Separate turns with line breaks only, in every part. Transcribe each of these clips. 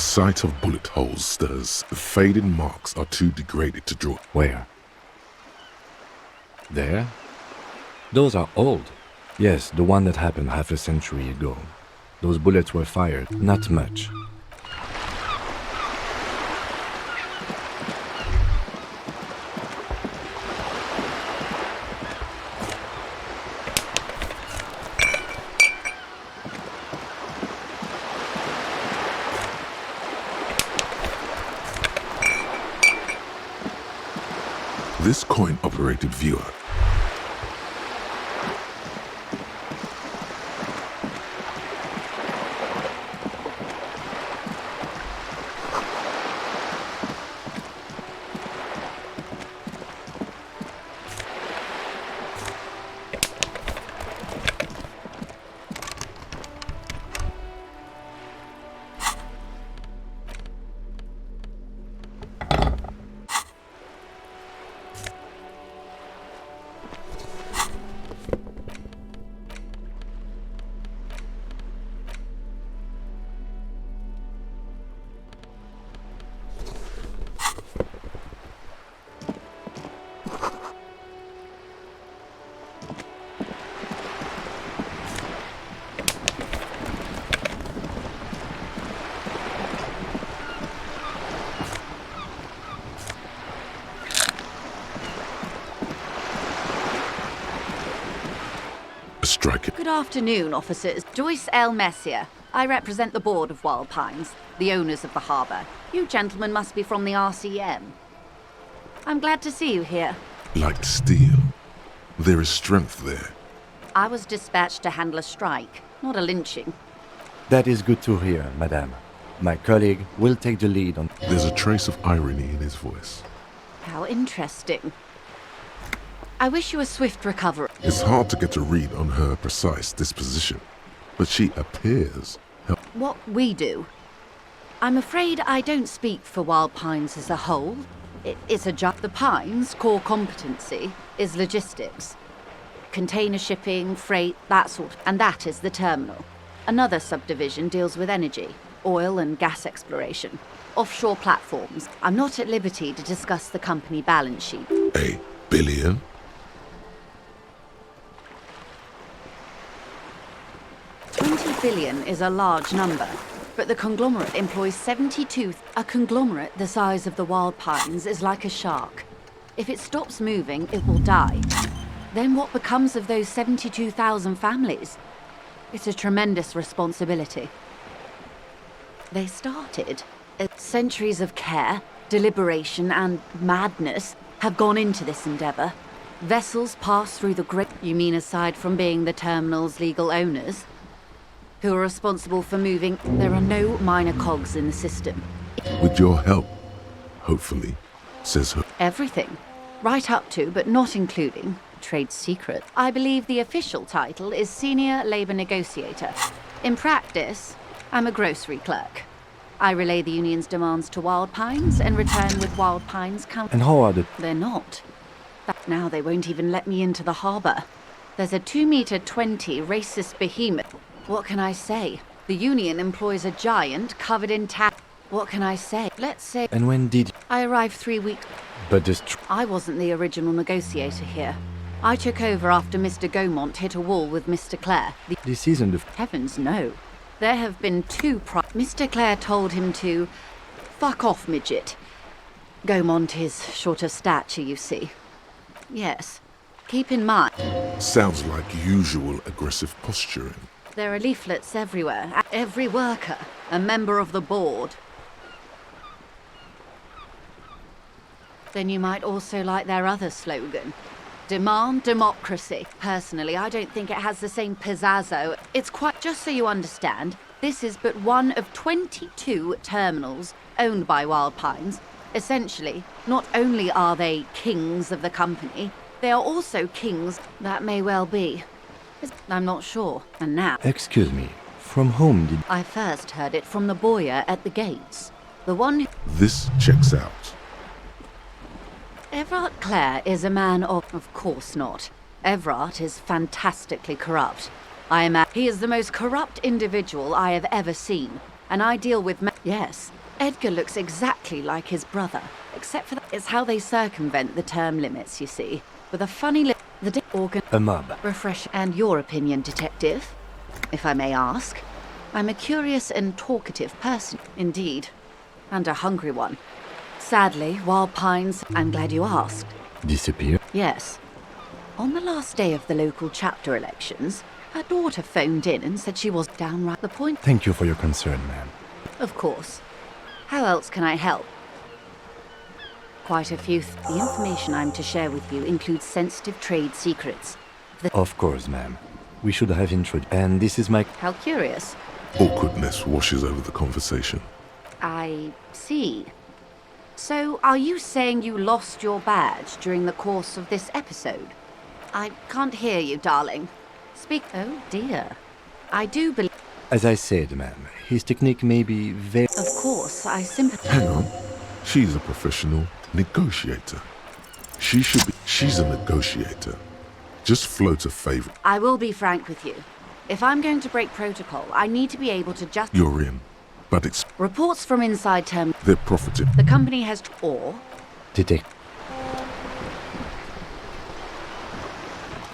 sight of bullet holes stirs. The faded marks are too degraded to draw.
Where? There? Those are old. Yes, the one that happened half a century ago. Those bullets were fired, not much.
This coin-operated viewer striker.
Good afternoon, officers. Joyce L. Messier. I represent the board of Wild Pines, the owners of the harbour. You gentlemen must be from the RCM. I'm glad to see you here.
Like steel. There is strength there.
I was dispatched to handle a strike, not a lynching.
That is good to hear, madame. My colleague will take the lead on...
There's a trace of irony in his voice.
How interesting. I wish you a swift recovery.
It's hard to get a read on her precise disposition, but she appears...
What we do. I'm afraid I don't speak for Wild Pines as a whole. It's a job. The Pines' core competency is logistics. Container shipping, freight, that sort. And that is the terminal. Another subdivision deals with energy, oil and gas exploration, offshore platforms. I'm not at liberty to discuss the company balance sheet.
$1 billion?
$20 billion is a large number, but the conglomerate employs 72. A conglomerate the size of the Wild Pines is like a shark. If it stops moving, it will die. Then what becomes of those 72,000 families? It's a tremendous responsibility. They started. Centuries of care, deliberation, and madness have gone into this endeavor. Vessels pass through the great... You mean aside from being the terminal's legal owners? Who are responsible for moving... There are no minor cogs in the system.
With your help, hopefully, says her.
Everything. Right up to, but not including, trade secret. I believe the official title is Senior Labor Negotiator. In practice, I'm a grocery clerk. I relay the union's demands to Wild Pines and return with Wild Pines count.
And how are the...
They're not. Now they won't even let me into the harbour. There's a 2-meter-20 racist behemoth. What can I say? The union employs a giant covered in What can I say? Let's say...
And when did...
I arrived 3 weeks...
But this...
I wasn't the original negotiator here. I took over after Mr. Gaumont hit a wall with Mr. Clare.
This isn't the...
Heavens, no. There have been 2 Mr. Clare told him to... Fuck off, midget. Gaumont is short of stature, you see. Yes. Keep in mind...
Sounds like usual aggressive posturing.
There are leaflets everywhere. Every worker, a member of the board. Then you might also like their other slogan. Demand democracy. Personally, I don't think it has the same pizzazzo. It's quite... Just so you understand, this is but one of 22 terminals owned by Wild Pines. Essentially, not only are they kings of the company, they are also kings. That may well be. I'm not sure. And now...
Excuse me. From whom did...
I first heard it from the boyer at the gates. The one who...
This checks out.
Everard Clare is a man of... Of course not. Everard is fantastically corrupt. He is the most corrupt individual I have ever seen. And I deal with... Yes, Edgar looks exactly like his brother, except for that it's how they circumvent the term limits, you see. With a funny organ
A mob.
refresh. And your opinion, detective? If I may ask. I'm a curious and talkative person, indeed. And a hungry one. Sadly, Wild Pines, I'm glad you asked.
Disappear?
Yes. On the last day of the local chapter elections, her daughter phoned in and said she was downright the point.
Thank you for your concern, ma'am.
Of course. How else can I help? Quite a few. The information I'm to share with you includes sensitive trade secrets.
Of course, ma'am. We should have intro. And this is my...
How curious.
Awkwardness washes over the conversation.
I see. So, are you saying you lost your badge during the course of this episode? I can't hear you, darling. Speak. Oh, dear. I do believe...
As I said, ma'am, his technique may be very...
Of course, I sympathize.
Hang on. She's a professional negotiator. She's a negotiator. Just float a favor.
I will be frank with you. If I'm going to break protocol, I need to be able to just...
You're in. But it's...
Reports from inside term...
They're profiting.
The company has... Or...
Detect...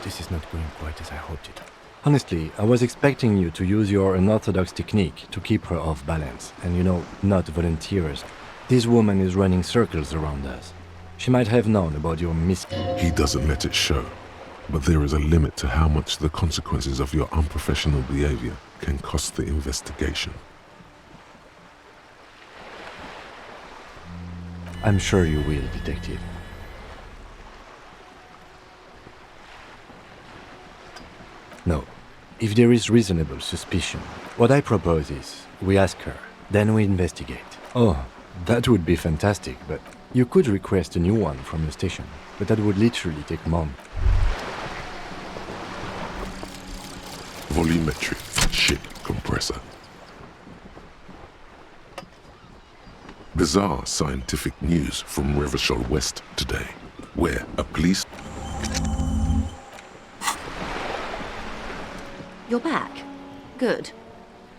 This is not going quite as I hoped it. Honestly, I was expecting you to use your unorthodox technique to keep her off balance, and not volunteers. This woman is running circles around us. She might have known about your
He doesn't let it show. But there is a limit to how much the consequences of your unprofessional behavior can cost the investigation.
I'm sure you will, detective. No. If there is reasonable suspicion, what I propose is, we ask her, then we investigate. Oh, that would be fantastic, but you could request a new one from the station, but that would literally take months.
Volumetric ship compressor. Bizarre scientific news from Reversal West today, where a police...
You're back. Good.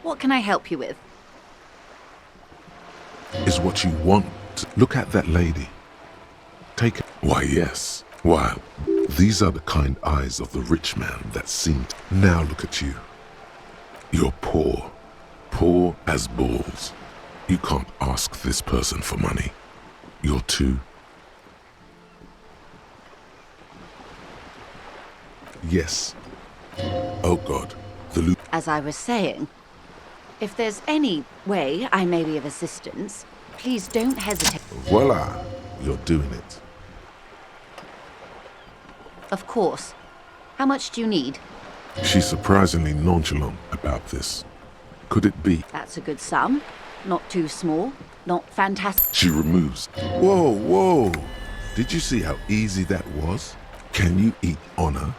What can I help you with?
is what you want. Look at that lady. Take it. Why, yes. Well, these are the kind eyes of the rich man that seemed. Now look at you. You're poor. Poor as balls. You can't ask this person for money. You're too... Yes. Oh God, the loop.
As I was saying, if there's any way I may be of assistance, please don't hesitate.
Voila, you're doing it.
Of course. How much do you need?
She's surprisingly nonchalant about this. Could it be?
That's a good sum. Not too small, not fantastic.
She removes. Whoa, whoa. Did you see how easy that was? Can you eat honor?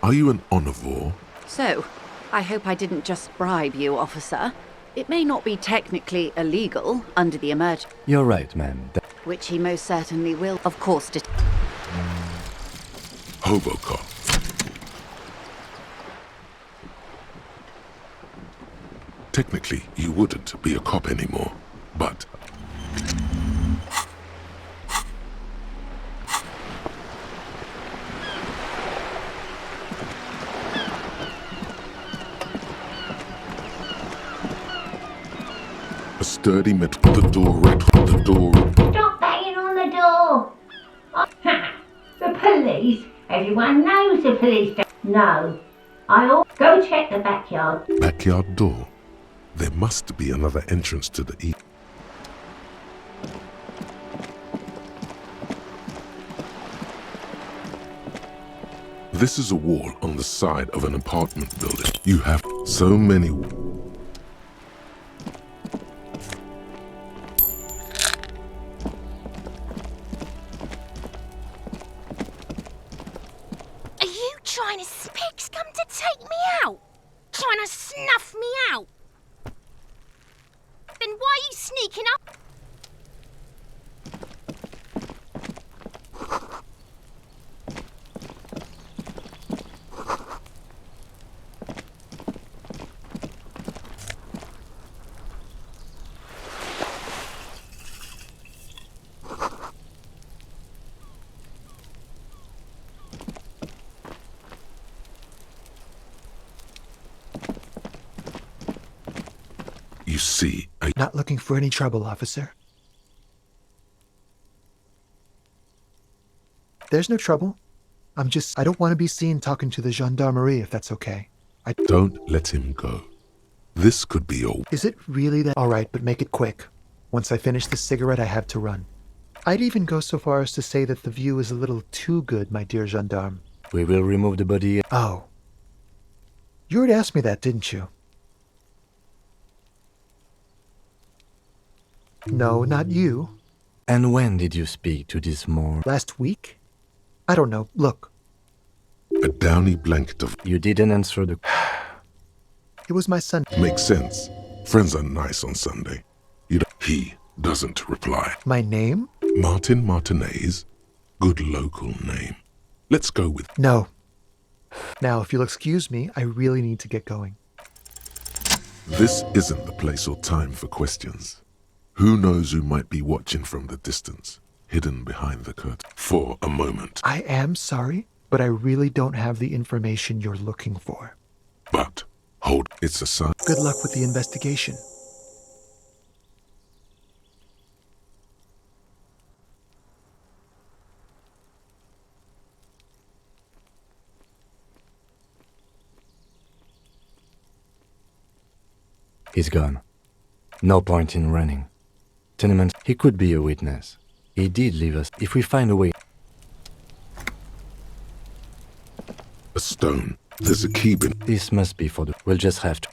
Are you an omnivore?
So, I hope I didn't just bribe you, officer. It may not be technically illegal under the emergency,
You're right, ma'am.
which he most certainly will, of course,
Hobocop. Technically, you wouldn't be a cop anymore, but... A sturdy metal... The door...
Stop banging on the door! Ha! The police? Everyone knows the police don't. No. Go check the backyard.
Backyard door. There must be another entrance to the east. This is a wall on the side of an apartment building. You have so many...
Are you trying to pigs come to take me out? Trying to snuff me out? Then why are you sneaking up?
You see,
Not looking for any trouble, officer. There's no trouble. I don't want to be seen talking to the gendarmerie if that's okay.
don't let him go. This could be your...
Is it really that? Alright, but make it quick. Once I finish this cigarette, I have to run. I'd even go so far as to say that the view is a little too good, my dear gendarme.
We will remove the body.
Oh. You already asked me that, didn't you? No, not you.
And when did you speak to this more?
Last week? I don't know. Look,
A downy blanket of...
You didn't answer the...
it was my son.
Makes sense. Friends are nice on Sunday. He doesn't reply.
My name?
Martin Martinez. Good local name. Let's go with...
No. Now, if you'll excuse me, I really need to get going.
This isn't the place or time for questions. Who knows who might be watching from the distance, hidden behind the curtain. For a moment.
I am sorry, but I really don't have the information you're looking for.
But, hold, it's a sign.
Good luck with the investigation.
He's gone. No point in running. Tenement, he could be a witness. He did leave us. If we find a way...
A stone. There's a key bin.
This must be for the... We'll just have to...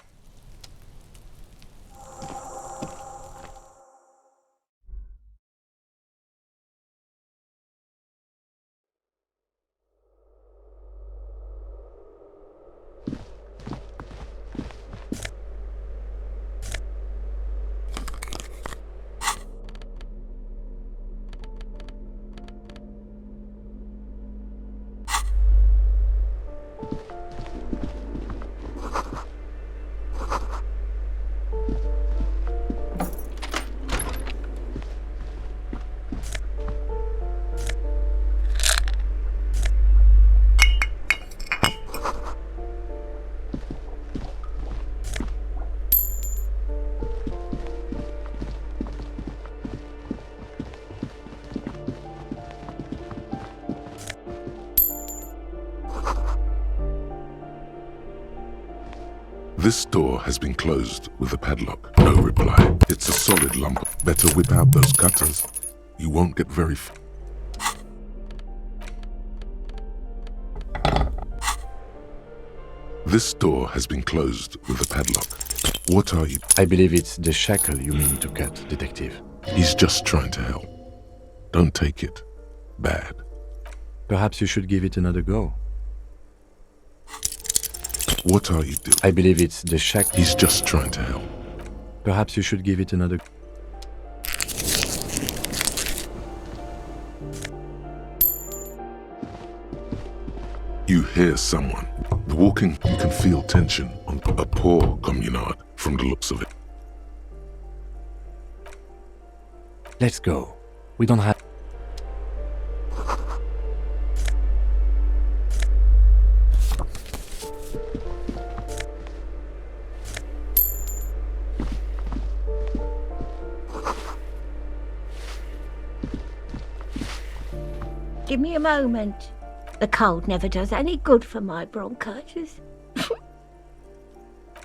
This door has been closed with a padlock. No reply. It's a solid lump. Better whip out those cutters. You won't get very This door has been closed with a padlock. What are you?
I believe it's the shackle you mean to cut, Detective.
He's just trying to help. Don't take it bad.
Perhaps you should give it another go.
What are you doing?
I believe it's the shackle.
He's just trying to help.
Perhaps you should give it another...
You hear someone. The walking, you can feel tension on a poor communard from the looks of it.
Let's go. We don't have...
Give me a moment. The cold never does any good for my bronchitis.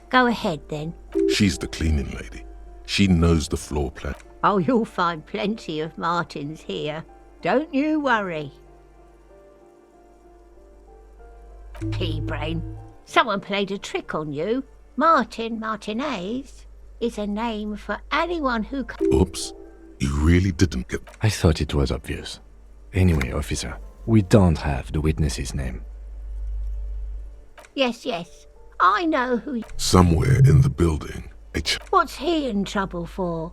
Go ahead then.
She's the cleaning lady. She knows the floor plan.
Oh, you'll find plenty of Martins here. Don't you worry. Pea-brain. Someone played a trick on you. Martin Martinez is a name for anyone who...
Oops. You really didn't get...
I thought it was obvious. Anyway, officer, we don't have the witness's name.
Yes, I know who...
Somewhere in the building,
What's he in trouble for?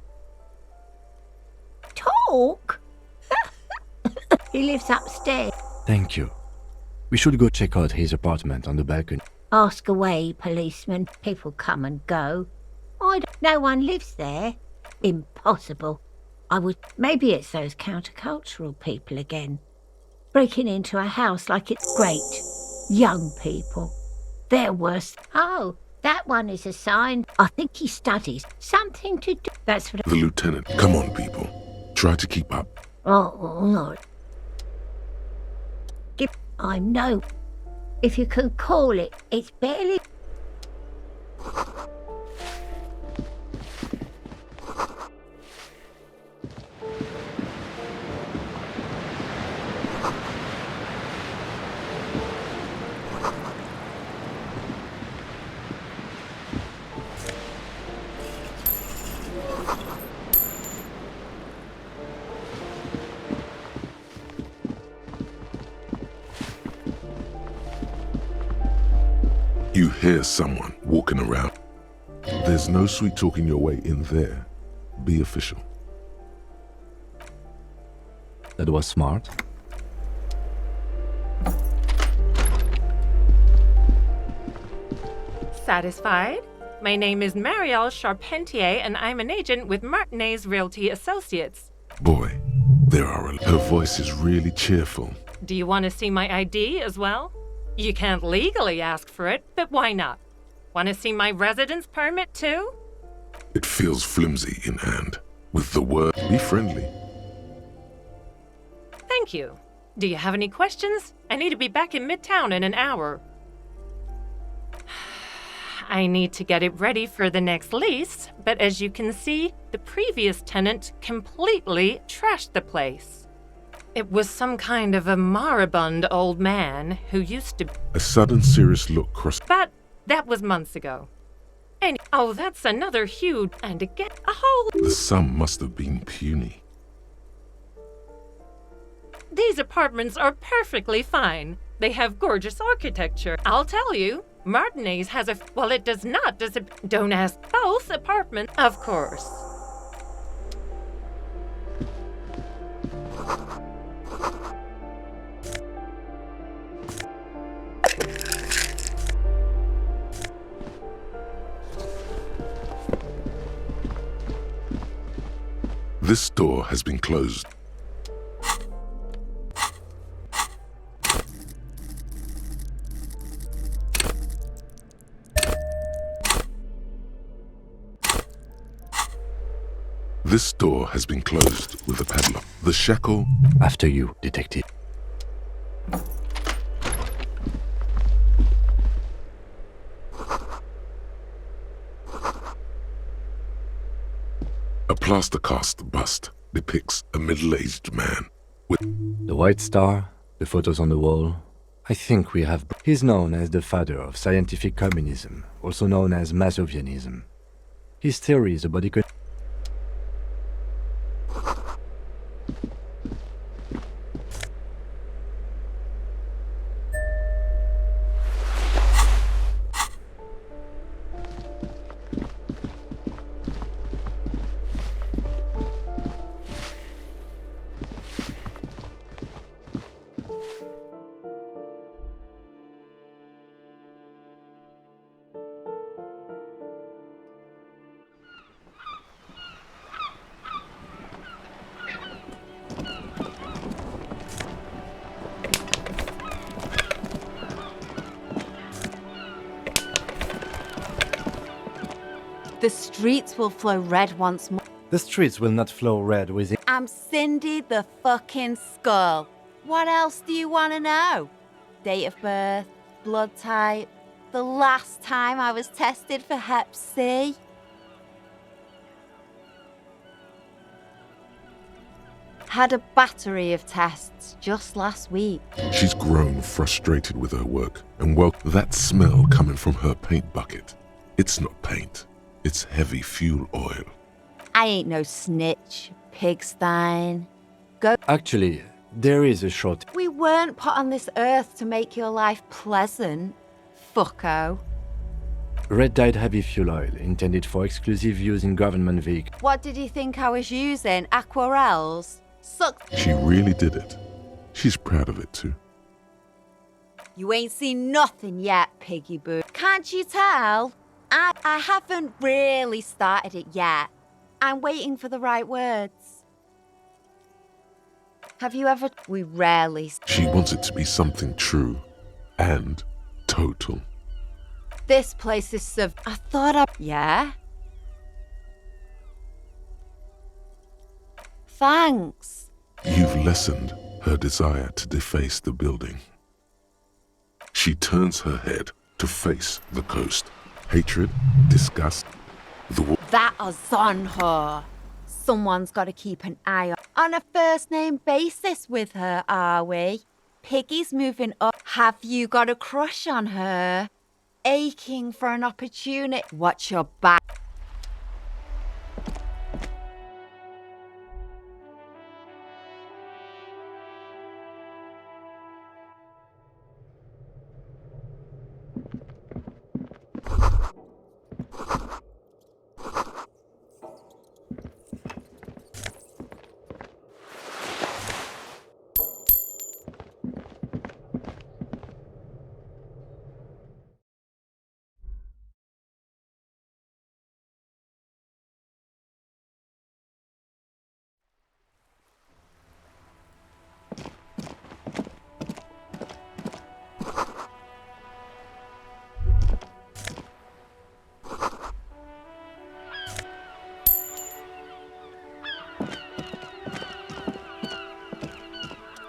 Talk? He lives upstairs.
Thank you. We should go check out his apartment on the balcony.
Ask away, policeman. People come and go. No one lives there. Impossible. Maybe it's those countercultural people again. Breaking into a house like it's great. Young people. They're worse. Oh, That one is a sign. I think he studies. Something to do. That's what.
The lieutenant. Come on, people. Try to keep up.
Oh, Lord. I know. If you can call it, it's barely.
You hear someone walking around. There's no sweet talking your way in there. Be official.
That was smart.
Satisfied? My name is Marielle Charpentier, and I'm an agent with Martinez Realty Associates.
Boy, her voice is really cheerful.
Do you want to see my ID as well? You can't legally ask for it, but why not? Want to see my residence permit too?
It feels flimsy in hand. With the word, be friendly.
Thank you. Do you have any questions? I need to be back in Midtown in an hour. I need to get it ready for the next lease, but as you can see, the previous tenant completely trashed the place. It was some kind of a moribund old man who used to...
A sudden serious look crossed.
But that was months ago. And oh, that's another huge... And again, a whole...
The sum must have been puny.
These apartments are perfectly fine. They have gorgeous architecture. I'll tell you, Martinez has a... Well, it does not Don't ask both apartments, of course.
This door has been closed. This door has been closed with a padlock. The shackle...
After you, detective.
A plaster cast bust depicts a middle-aged man with...
The White Star, the photos on the wall. I think we have... He's known as the father of scientific communism, also known as Masovianism. His theories about
The streets will flow red once more.
The streets will not flow red with it.
I'm Cindy the fucking Skull. What else do you want to know? Date of birth, blood type, the last time I was tested for Hep C. Had a battery of tests just last week.
She's grown frustrated with her work, and well, that smell coming from her paint bucket. It's not paint. It's heavy fuel oil.
I ain't no snitch, pigstein.
Actually, there is a short...
We weren't put on this earth to make your life pleasant, fucko.
Red dyed heavy fuel oil intended for exclusive use in government vehicles.
What did you think I was using? Aquarels? Sucked.
She really did it. She's proud of it too.
You ain't seen nothing yet, piggy boo. Can't you tell? I haven't really started it yet. I'm waiting for the right words. Have you ever... We rarely...
She wants it to be something true and total.
This place is I thought I... Yeah? Thanks.
You've lessened her desire to deface the building. She turns her head to face the coast. Hatred, disgust,
That is on her. Someone's got to keep an eye on a first-name basis with her, are we? Piggy's moving up. Have you got a crush on her? Aching for an opportunity. Watch your back.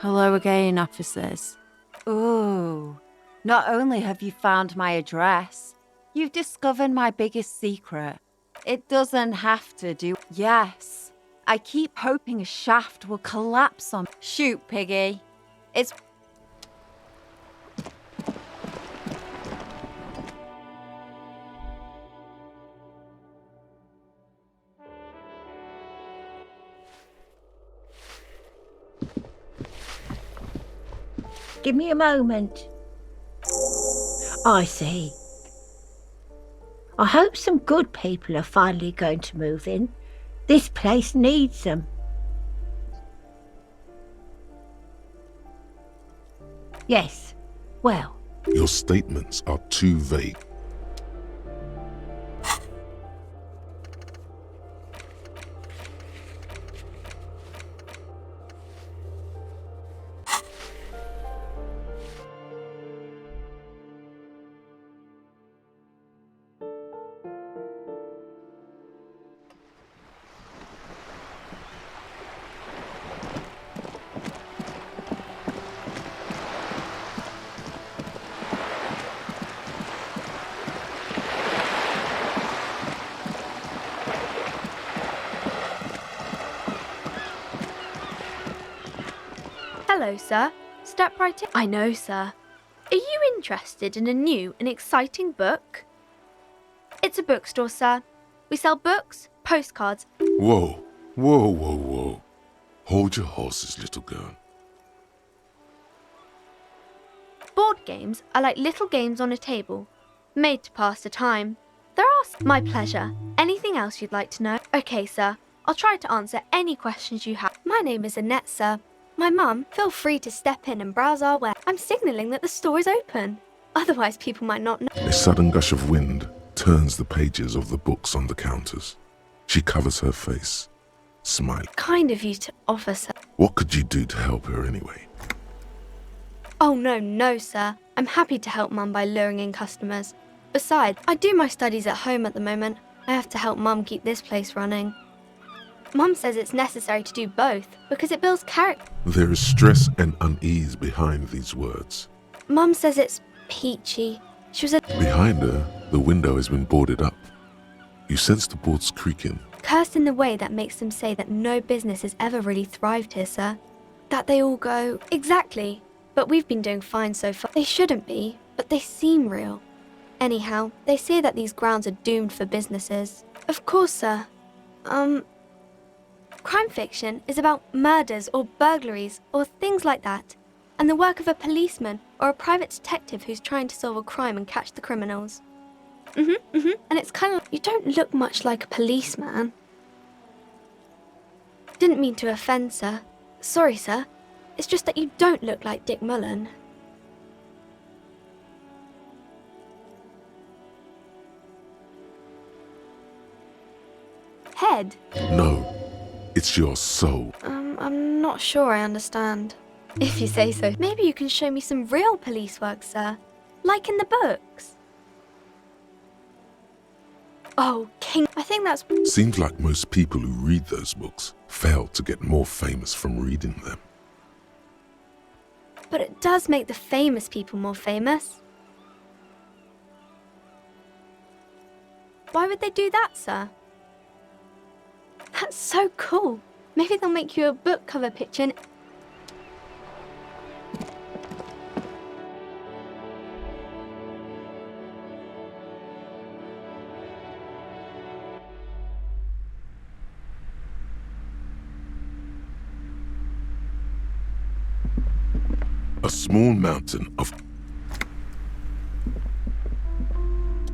Hello again, officers. Ooh, not only have you found my address, you've discovered my biggest secret. It doesn't have to do... Yes, I keep hoping a shaft will collapse on... Shoot, Piggy. It's...
Give me a moment. I see. I hope some good people are finally going to move in. This place needs them. Yes, well.
Your statements are too vague.
Hello, sir. Step right in. I know, sir. Are you interested in a new and exciting book? It's a bookstore, sir. We sell books, postcards.
Whoa, whoa, whoa, whoa. Hold your horses, little girl.
Board games are like little games on a table, made to pass the time. There are... My pleasure. Anything else you'd like to know? Okay, sir. I'll try to answer any questions you have. My name is Annette, sir. My mum, feel free to step in and browse our ware. I'm signalling that the store is open. Otherwise, people might not know.
A sudden gush of wind turns the pages of the books on the counters. She covers her face, smiling.
Kind of you to offer, sir.
What could you do to help her anyway?
Oh, no, sir. I'm happy to help Mum by luring in customers. Besides, I do my studies at home at the moment. I have to help Mum keep this place running. Mum says it's necessary to do both because it builds character.
There is stress and unease behind these words.
Mum says it's peachy. She was
Behind her, the window has been boarded up. You sense the boards creaking.
cursed in the way that makes them say that no business has ever really thrived here, sir. That they all go, exactly. But we've been doing fine so far. They shouldn't be, but they seem real. Anyhow, they say that these grounds are doomed for businesses. Of course, sir. Crime fiction is about murders or burglaries or things like that, and the work of a policeman or a private detective who's trying to solve a crime and catch the criminals. And it's kind of, you don't look much like a policeman. Didn't mean to offend, sir. Sorry, sir. It's just that you don't look like Dick Mullen. Head?
No, it's your soul.
I'm not sure I understand. If you say so. Maybe you can show me some real police work, sir. Like in the books. Oh, King. I think that's...
Seems like most people who read those books fail to get more famous from reading them.
But it does make the famous people more famous. Why would they do that, sir? That's so cool. Maybe they'll make you a book cover picture and...
A small mountain of...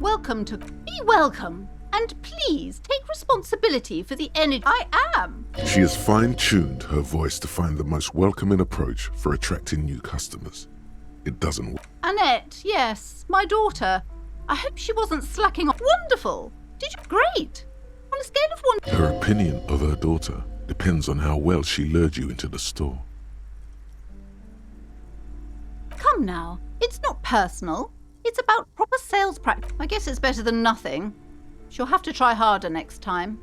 Welcome to... Be welcome. And please take responsibility for the energy. I am.
She has fine-tuned her voice to find the most welcoming approach for attracting new customers. It doesn't work.
Annette, yes, my daughter. I hope she wasn't slacking off. Wonderful. Did you? Great. On a scale of 1...
Her opinion of her daughter depends on how well she lured you into the store.
Come now. It's not personal. It's about proper sales practice. I guess it's better than nothing. She'll have to try harder next time.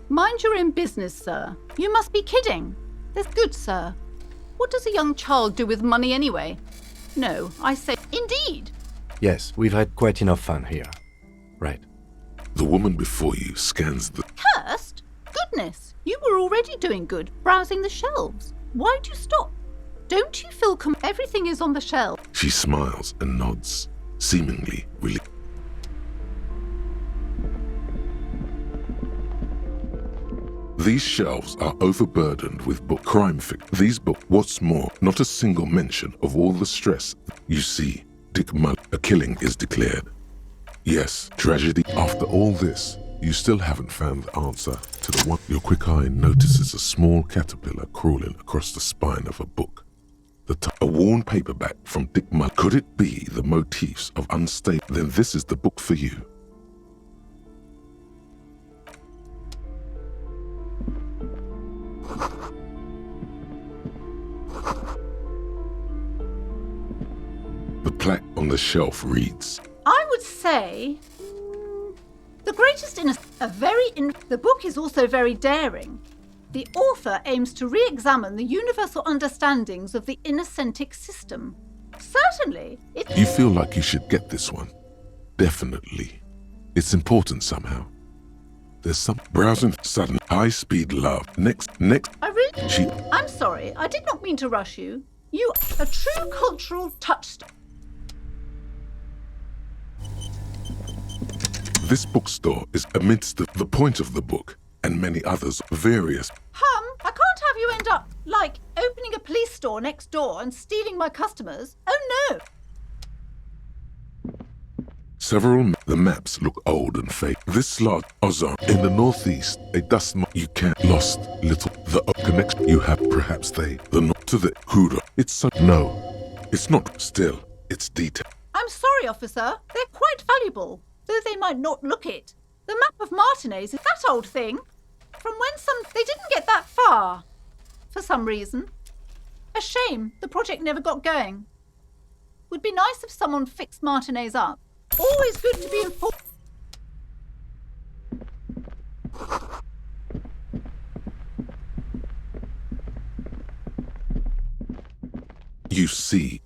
Mind your own business, sir. You must be kidding. That's good, sir. What does a young child do with money anyway? No, I say, indeed.
Yes, we've had quite enough fun here. Right.
The woman before you scans the...
Cursed? Goodness, you were already doing good, browsing the shelves. Why'd you stop? Don't you feel everything is on the shelf?
She smiles and nods, seemingly really... These shelves are overburdened with book crime fiction. These books, what's more, not a single mention of all the stress. You see, Dick Mull, a killing is declared. Yes, tragedy. After all this, you still haven't found the answer to the one. Your quick eye notices a small caterpillar crawling across the spine of a book. A worn paperback from Dick Mull. Could it be the motifs of unstable? Then this is the book for you. The plaque on the shelf reads,
I would say... the greatest innocence... The book is also very daring. The author aims to re-examine the universal understandings of the innocentic system. Certainly,
You feel like you should get this one. Definitely. It's important somehow. There's some browsing sudden high-speed love. Next.
I'm sorry, I did not mean to rush you. You are a true cultural touchstone.
This bookstore is amidst the point of the book and many others various.
I can't have you end up, like, opening a police store next door and stealing my customers. Oh no!
The maps look old and fake. This large ozone in the northeast, a dust you can't lost little the connection you have. Perhaps the north to the Huda. It's so no, it's not still. It's detail.
I'm sorry, officer. They're quite valuable, though they might not look it. The map of Martinez is that old thing. From when they didn't get that far. For some reason. A shame the project never got going. Would be nice if someone fixed Martinez up. Always good to be informed.
You see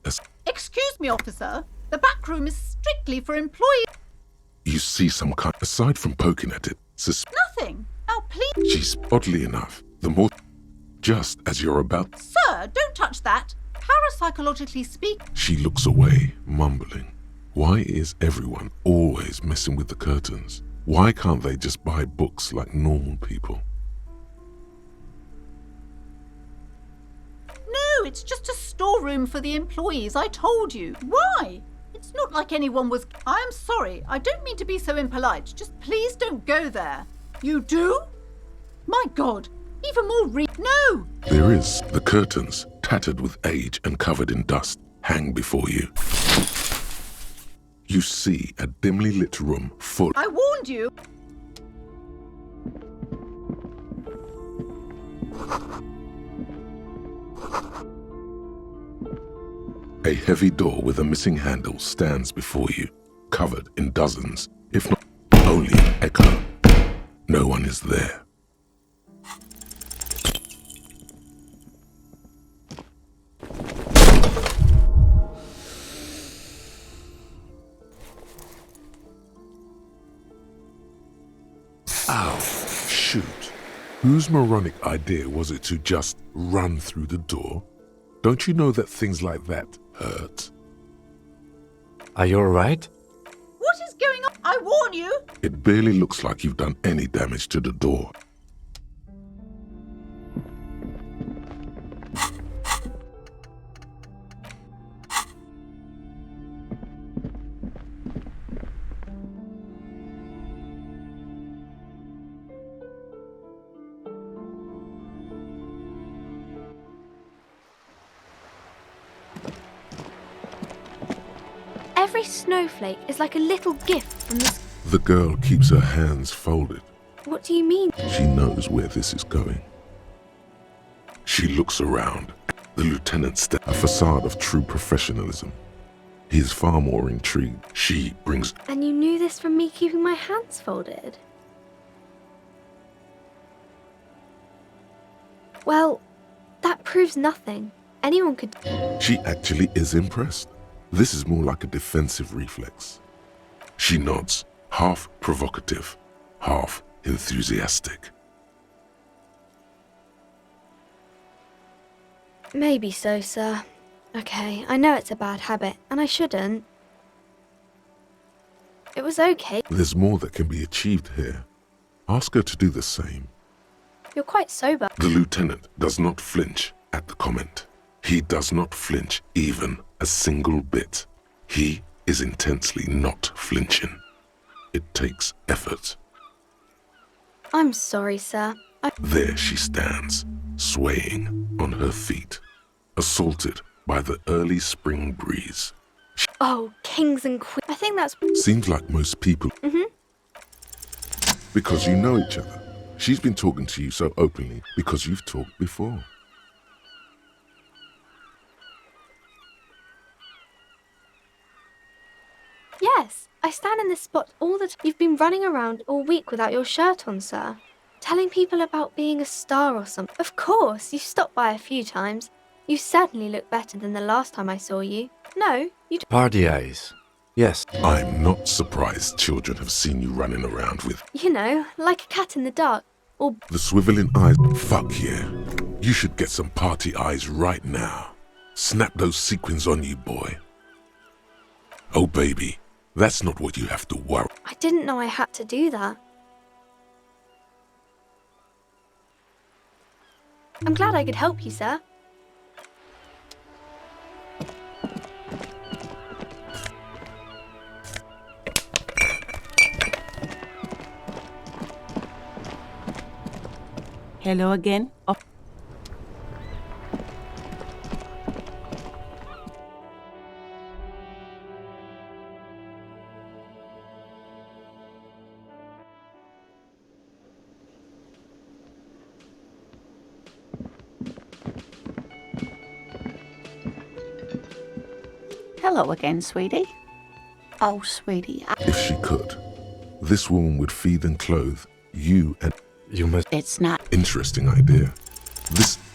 Excuse me, officer. The back room is strictly for employees.
You see some kind, aside from poking at it,
Nothing. Now, please.
She's oddly enough, the more, just as you're about.
Sir, don't touch that. Parapsychologically speaking.
She looks away, mumbling. Why is everyone always messing with the curtains? Why can't they just buy books like normal people?
No, it's just a storeroom for the employees, I told you. Why? It's not like anyone was... I am sorry, I don't mean to be so impolite. Just please don't go there. You do? My God, even more No!
There is. The curtains, tattered with age and covered in dust, hang before you. You see a dimly lit room full...
I warned you!
A heavy door with a missing handle stands before you, covered in dozens, if not only an echo. No one is there. Ow, shoot. Whose moronic idea was it to just run through the door? Don't you know that things like that hurt?
Are you alright?
What is going on? I warn you!
It barely looks like you've done any damage to the door.
Every snowflake is like a little gift from the...
The girl keeps her hands folded.
What do you mean?
She knows where this is going. She looks around. The lieutenant steps a facade of true professionalism. He is far more intrigued. She brings...
And you knew this from me keeping my hands folded? Well, that proves nothing. Anyone could...
She actually is impressed. This is more like a defensive reflex. She nods, half provocative, half enthusiastic.
Maybe so, sir. Okay, I know it's a bad habit, and I shouldn't. It was okay.
There's more that can be achieved here. Ask her to do the same.
You're quite sober.
The lieutenant does not flinch at the comment. He does not flinch even a single bit. He is intensely not flinching. It takes effort.
I'm sorry, sir.
There she stands, swaying on her feet, assaulted by the early spring breeze.
Oh, kings and queens. I think that's...
Seems like most people. Because you know each other. She's been talking to you so openly because you've talked before.
Yes, I stand in this spot all the time. You've been running around all week without your shirt on, sir. Telling people about being a star or something. Of course, you've stopped by a few times. You certainly look better than the last time I saw you. No, you don't.
Party eyes. Yes.
I'm not surprised children have seen you running around with
You know, like a cat in the dark. Or
the swiveling eyes. Fuck yeah. You should get some party eyes right now. Snap those sequins on you, boy. Oh, baby, that's not what you have to worry.
I didn't know I had to do that. I'm glad I could help you, sir.
Hello again. Oh.
Hello again, sweetie. Oh, sweetie,
If she could, this woman would feed and clothe you and...
You must...
it's not...
Interesting idea.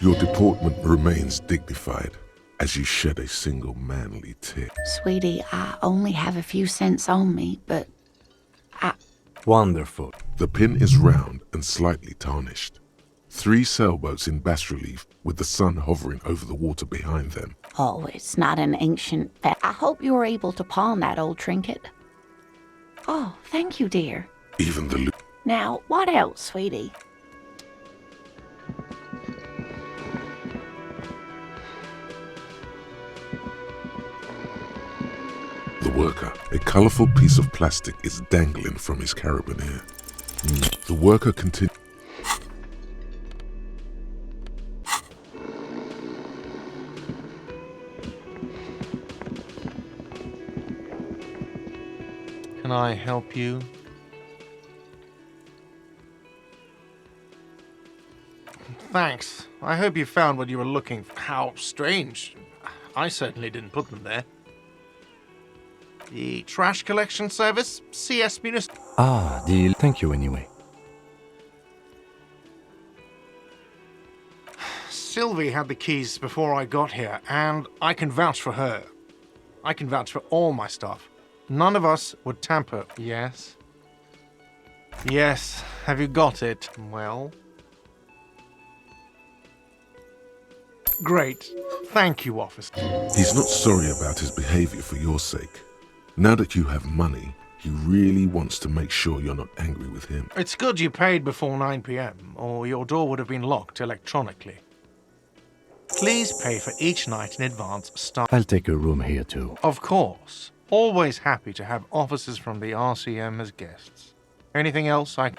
Your deportment remains dignified as you shed a single manly tear.
Sweetie, I only have a few cents on me, but
Wonderful.
The pin is round and slightly tarnished. 3 sailboats in bas relief with the sun hovering over the water behind them.
oh, it's not an ancient... I hope you were able to pawn that old trinket. Oh, thank you, dear.
Even the...
Now, what else, sweetie?
The worker, a colourful piece of plastic is dangling from his carabiner. The worker continues.
Can I help you? Thanks. I hope you found what you were looking for. How strange. I certainly didn't put them there. The trash collection service, CS Municipal.
Ah, thank you anyway.
Sylvie had the keys before I got here, and I can vouch for her. I can vouch for all my stuff. None of us would tamper. Yes? Yes. Have you got it? Well? Great. Thank you, officer.
He's not sorry about his behavior for your sake. Now that you have money, he really wants to make sure you're not angry with him.
It's good you paid before 9 p.m., or your door would have been locked electronically. Please pay for each night in advance.
I'll take a room here too.
Of course. Always happy to have officers from the RCM as guests. Anything else I...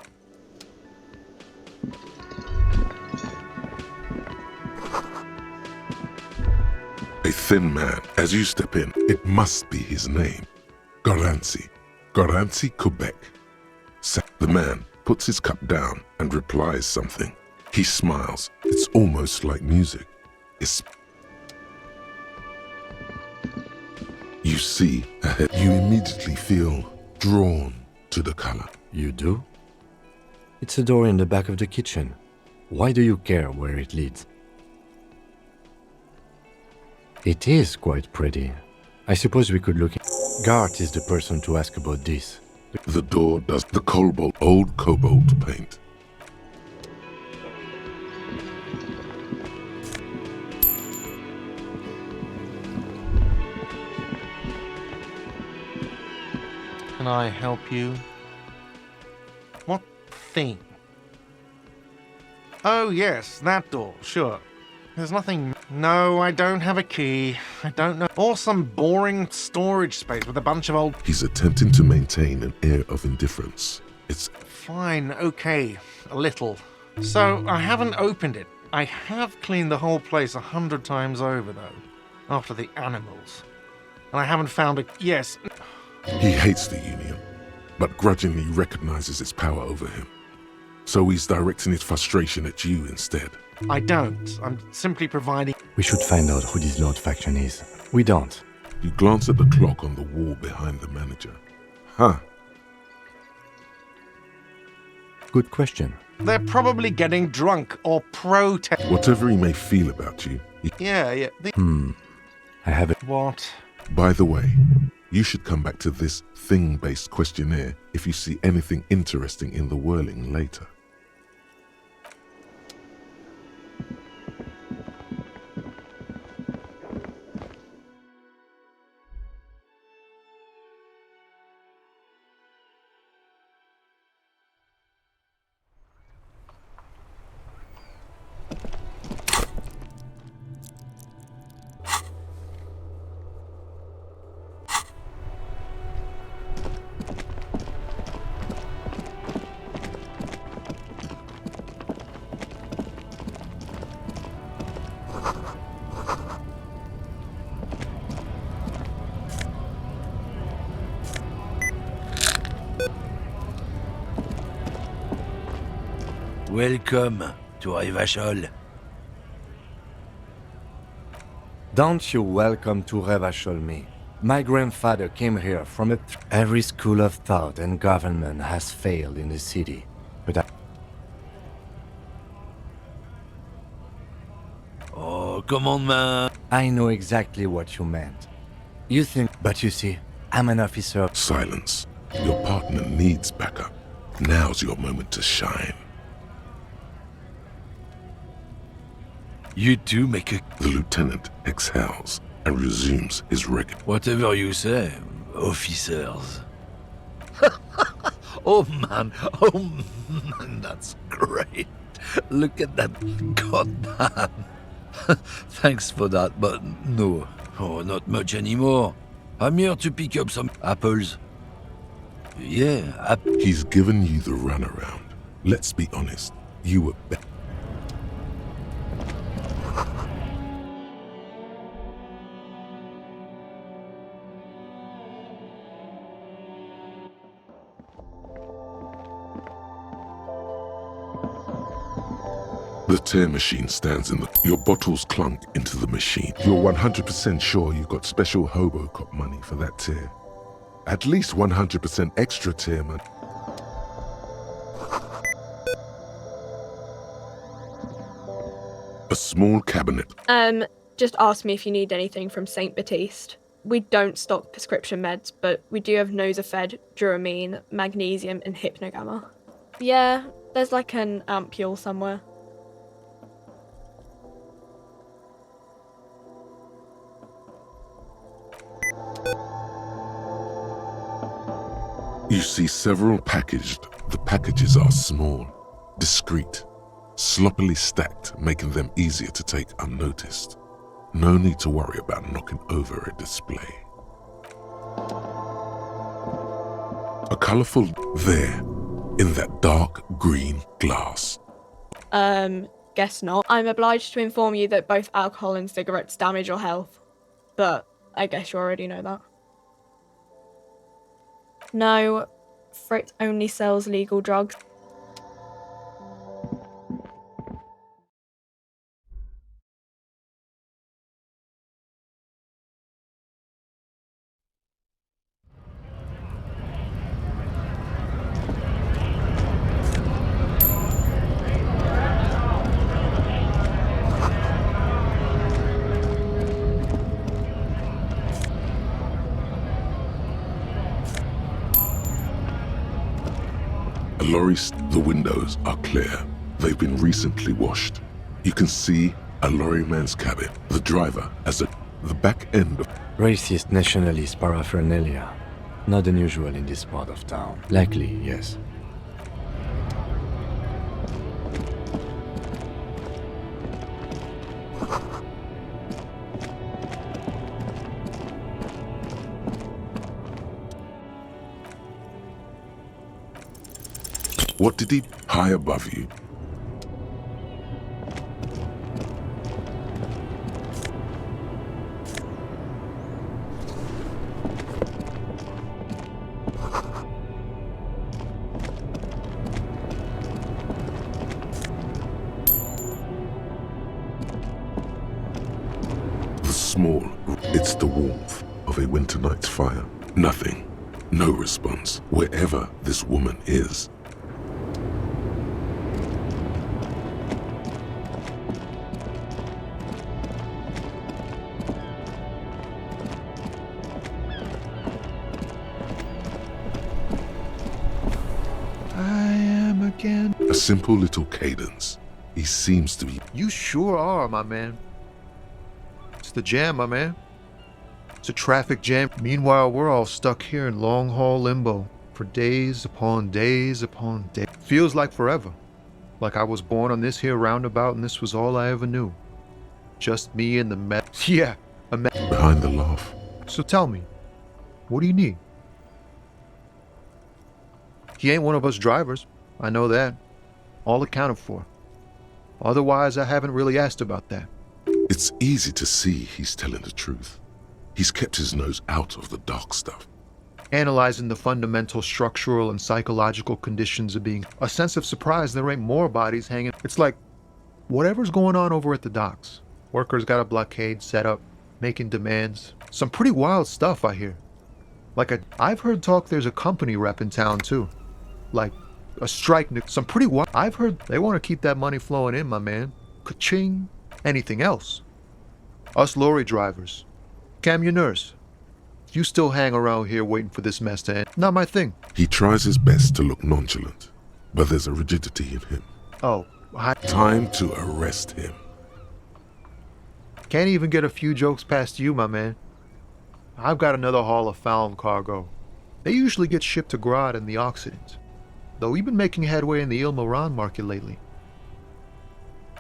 A thin man. As you step in, it must be his name. Garanzi. Garanzi Quebec. The man puts his cup down and replies something. He smiles. It's almost like music. You see ahead. You immediately feel drawn to the color.
You do? It's a door in the back of the kitchen. Why do you care where it leads? It is quite pretty. I suppose we could look in. Gart is the person to ask about this.
The door does the old cobalt paint.
Can I help you? What thing? Oh, yes, that door, sure. There's nothing... No, I don't have a key. I don't know. Or some boring storage space with a bunch of old...
He's attempting to maintain an air of indifference. It's...
Fine, okay, a little. So, I haven't opened it. I have cleaned the whole place 100 times over, though. After the animals. And I haven't found a... Yes...
He hates the Union, but grudgingly recognizes its power over him. So he's directing his frustration at you instead.
I don't. I'm simply providing...
We should find out who this Lord faction is. We don't.
You glance at the clock on the wall behind the manager. Huh.
Good question.
They're probably getting drunk or protest...
Whatever he may feel about you...
Yeah.
I have it.
What?
By the way, you should come back to this thing-based questionnaire if you see anything interesting in the whirling later.
Welcome to Revachol.
Don't you welcome to Revachol me. My grandfather came here from a... Every school of thought and government has failed in the city. But
Oh, come on, man.
I know exactly what you meant. You think... But you see, I'm an officer...
Silence. Your partner needs backup. Now's your moment to shine.
You two make a...
The lieutenant exhales and resumes his regular...
Whatever you say, officers. Oh man, that's great. Look at that, goddamn. Thanks for that, but no. Oh, not much anymore. I'm here to pick up some apples. Yeah,
He's given you the runaround. Let's be honest, you were better. The tear machine stands in the... Your bottles clunk into the machine. You're 100% sure you got special Hobocop money for that tear. At least 100% extra tear money. A small cabinet.
Just ask me if you need anything from St. Baptiste. We don't stock prescription meds, but we do have Nosafed, Duramine, magnesium, and Hypnogamma. Yeah, there's like an ampule somewhere.
You see several packaged. The packages are small, discreet, sloppily stacked, making them easier to take unnoticed. No need to worry about knocking over a display. A colourful there, in that dark green glass.
Guess not. I'm obliged to inform you that both alcohol and cigarettes damage your health. But I guess you already know that. No, Fritz only sells legal drugs.
The windows are clear. They've been recently washed. You can see a lorryman's cabin, the driver as the back end of...
Racist nationalist paraphernalia. Not unusual in this part of town. Likely, yes.
What did he... High above you? The small... It's the warmth of a winter night's fire. Nothing. No response. Wherever this woman is. A simple little cadence. He seems to be...
You sure are, my man. It's the jam, my man. It's a traffic jam. Meanwhile, we're all stuck here in long-haul limbo for days upon days upon days. Feels like forever. Like I was born on this here roundabout and this was all I ever knew. Just me and the Yeah,
behind the laugh.
So tell me, what do you need? He ain't one of us drivers. I know that. All accounted for. Otherwise, I haven't really asked about that.
It's easy to see he's telling the truth. He's kept his nose out of the dark stuff.
Analyzing the fundamental structural and psychological conditions of being a sense of surprise there ain't more bodies hanging. It's like, whatever's going on over at the docks. Workers got a blockade set up, making demands. Some pretty wild stuff, I hear. I've heard talk there's a company rep in town, too. Like, a strike, some pretty wild. I've heard they want to keep that money flowing in, my man. Ka-ching. Anything else? Us lorry drivers. Camionneurs. You still hang around here waiting for this mess to end. Not my thing.
He tries his best to look nonchalant, but there's a rigidity in him.
Oh,
time to arrest him.
Can't even get a few jokes past you, my man. I've got another haul of found cargo. They usually get shipped to Grad in the Occident. Though we've been making headway in the Il Moran market lately.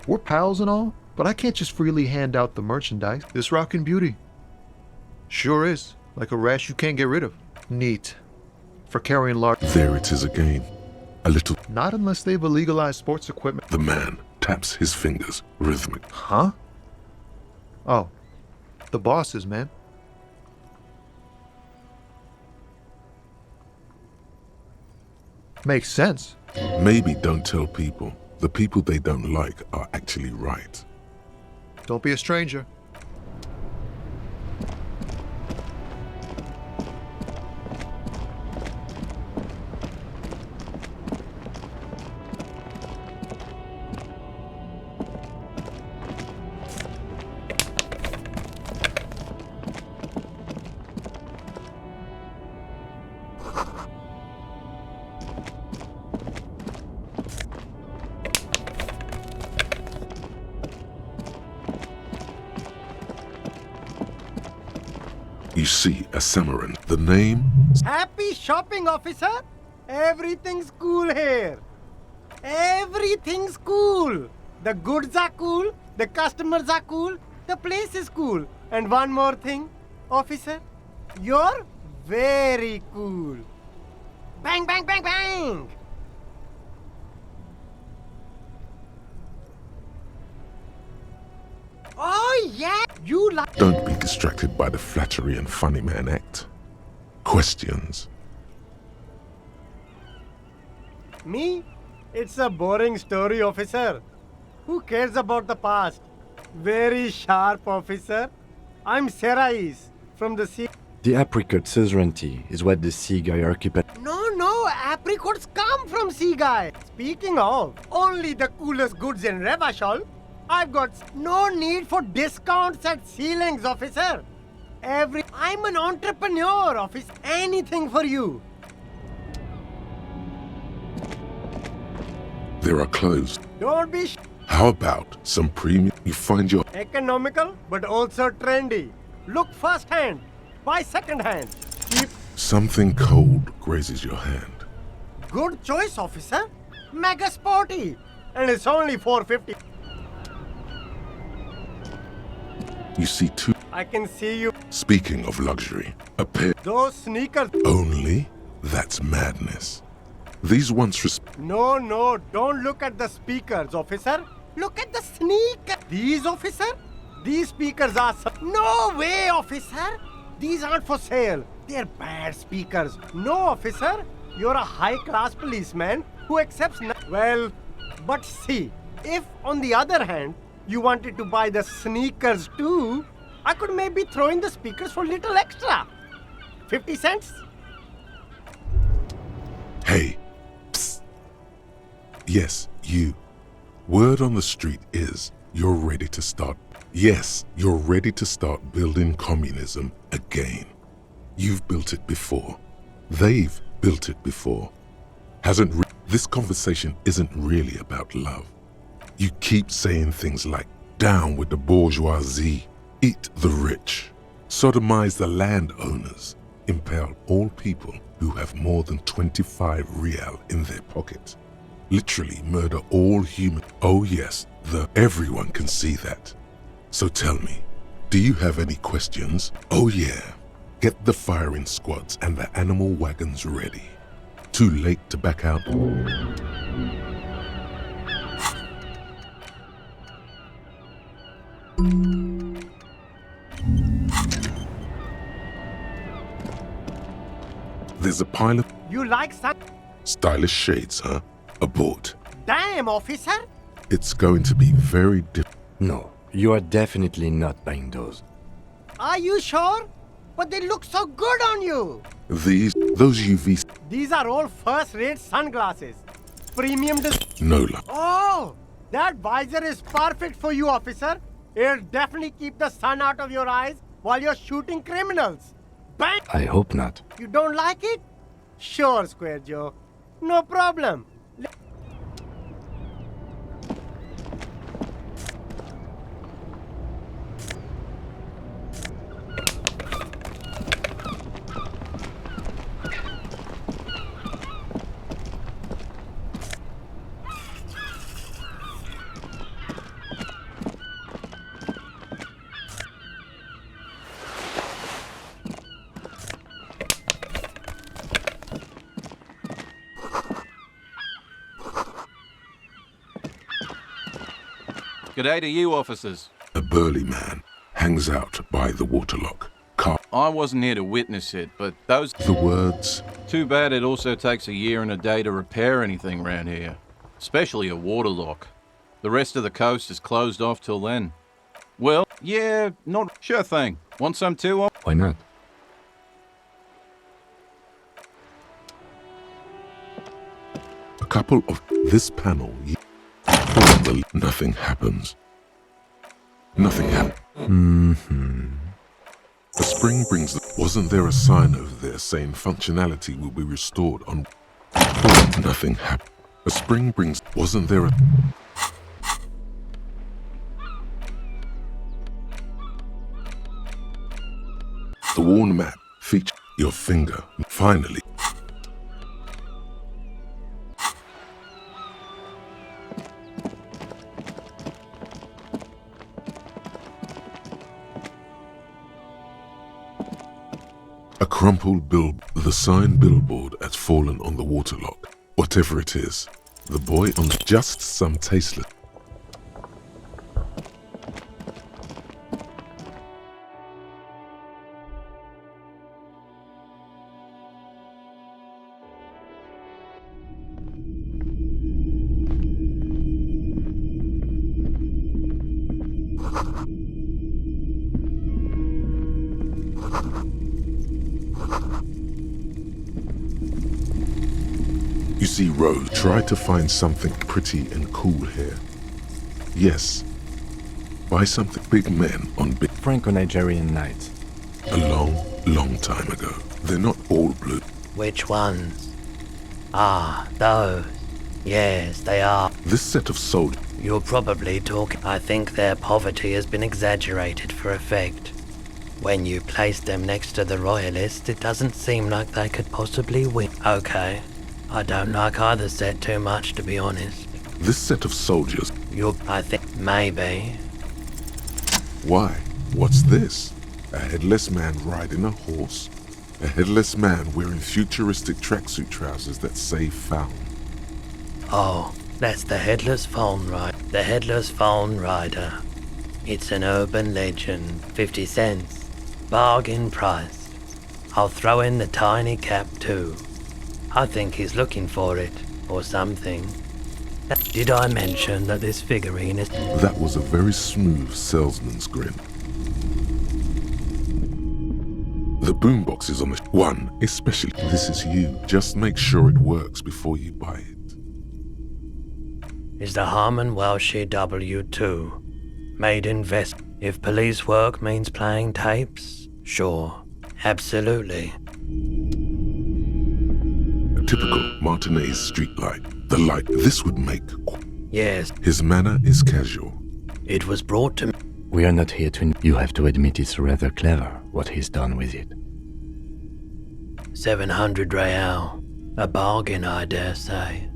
We're pals and all, but I can't just freely hand out the merchandise. This rockin' beauty. Sure is. Like a rash you can't get rid of. Neat. For carrying large...
There it is again. A little...
Not unless they've illegalized sports equipment.
The man taps his fingers rhythmic.
Huh? Oh. The bosses, man. Makes sense.
Maybe don't tell people. The people they don't like are actually right.
Don't be a stranger.
You see, a Samaran, the name?
Happy shopping, officer! Everything's cool here. Everything's cool. The goods are cool, the customers are cool, the place is cool. And one more thing, officer, you're very cool. Bang, bang, bang, bang! Oh, yeah! You like...
Don't be distracted by the flattery and funny man act. Questions?
Me? It's a boring story, officer. Who cares about the past? Very sharp, officer. I'm Serais from the sea.
The apricot suzerainty is what the sea guy occupied.
No, apricots come from sea guy. Speaking of, only the coolest goods in Revachol. I've got no need for discounts at ceilings, officer. I'm an entrepreneur, officer. Anything for you.
There are clothes.
Don't be
How about some premium? You find your...
economical, but also trendy. Look first hand, buy second hand. Keep
Something cold grazes your hand.
good choice, officer. Mega sporty, and it's only $4.50.
You see two...
I can see you.
Speaking of luxury, a pair...
Those sneakers.
Only? That's madness. These once...
No, don't look at the speakers, officer. Look at the sneakers. These, officer? These speakers are... No way, officer. These aren't for sale. They're bad speakers. No, officer. You're a high-class policeman who accepts... Well, but see, if, on the other hand, you wanted to buy the sneakers too, I could maybe throw in the speakers for a little extra. 50 cents?
Hey. Psst. Yes, you. Word on the street is you're ready to start... Yes, you're ready to start building communism again. You've built it before. They've built it before. This conversation isn't really about love. You keep saying things like, down with the bourgeoisie, eat the rich, sodomize the landowners, impale all people who have more than 25 real in their pocket. Literally murder all human... Oh yes, everyone can see that. So tell me, do you have any questions? Oh yeah, get the firing squads and the animal wagons ready. Too late to back out? There's a pile of...
You like some...
Stylish shades, huh? Abort.
Damn, officer!
It's going to be very
No, you are definitely not buying those.
Are you sure? But they look so good on you!
Those UV...
These are all first-rate sunglasses. Premium...
No luck.
Oh! That visor is perfect for you, officer. It'll definitely keep the sun out of your eyes while you're shooting criminals. Bang!
I hope not.
You don't like it? Sure, Square Joe. No problem.
G'day to you, officers.
A burly man hangs out by the waterlock.
I wasn't here to witness it, but those...
The words...
Too bad it also takes a year and a day to repair anything round here. especially a waterlock. The rest of the coast is closed off till then. Well, yeah, not sure thing. Want some too?
Why not?
A couple of this panel. Nothing happens. Nothing happens. The spring brings. Wasn't there a sign over there saying functionality will be restored on? Nothing happened. A spring brings. Wasn't there a? The worn map feature your finger. Finally. A crumpled the sign billboard has fallen on the waterlock. Whatever it is, the boy on just some tasteless. You see, Rose, try to find something pretty and cool here. Yes, buy something big men on big
Franco-Nigerian nights.
a long, long time ago. They're not all blue.
Which ones? Ah, those. Yes, they are.
This set of soldiers.
You're probably talking. I think their poverty has been exaggerated for effect. When you place them next to the Royalists, it doesn't seem like they could possibly win. Okay. I don't like either set too much, to be honest.
This set of soldiers.
I think, maybe.
Why? What's this? A headless man riding a horse? A headless man wearing futuristic tracksuit trousers that say found.
Oh, that's the Headless Phone Rider. The Headless Phone Rider. It's an urban legend. 50 cents. Bargain price. I'll throw in the tiny cap too. I think he's looking for it, or something. Did I mention that this figurine is...
That was a very smooth salesman's grin. The boombox is on the one, especially this is you. Just make sure it works before you buy it.
Is the Harmon Welshie W2. Made in Vest. If police work means playing tapes, sure. Absolutely.
A typical Martinez streetlight. The light this would make.
Yes.
His manner is casual.
It was brought to me.
We are not here to... You have to admit it's rather clever what he's done with it.
700 real. A bargain, I dare say.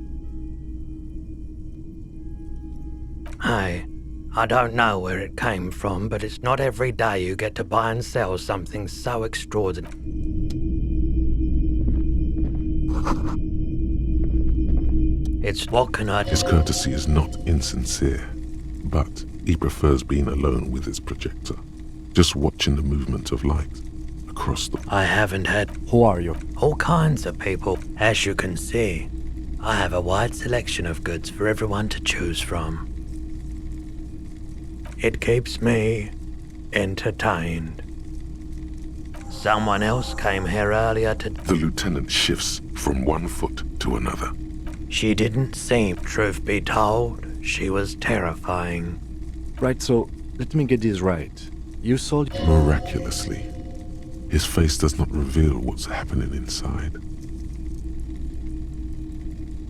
Hey, I don't know where it came from, but it's not every day you get to buy and sell something so extraordinary. It's what can I...
His courtesy is not insincere, but he prefers being alone with his projector, just watching the movement of light across the...
I haven't had...
Who are you?
All kinds of people. As you can see, I have a wide selection of goods for everyone to choose from. It keeps me entertained. Someone else came here earlier to...
The lieutenant shifts from one foot to another.
She didn't seem, truth be told, she was terrifying.
Right, so let me get this right. You sold...
Miraculously, his face does not reveal what's happening inside.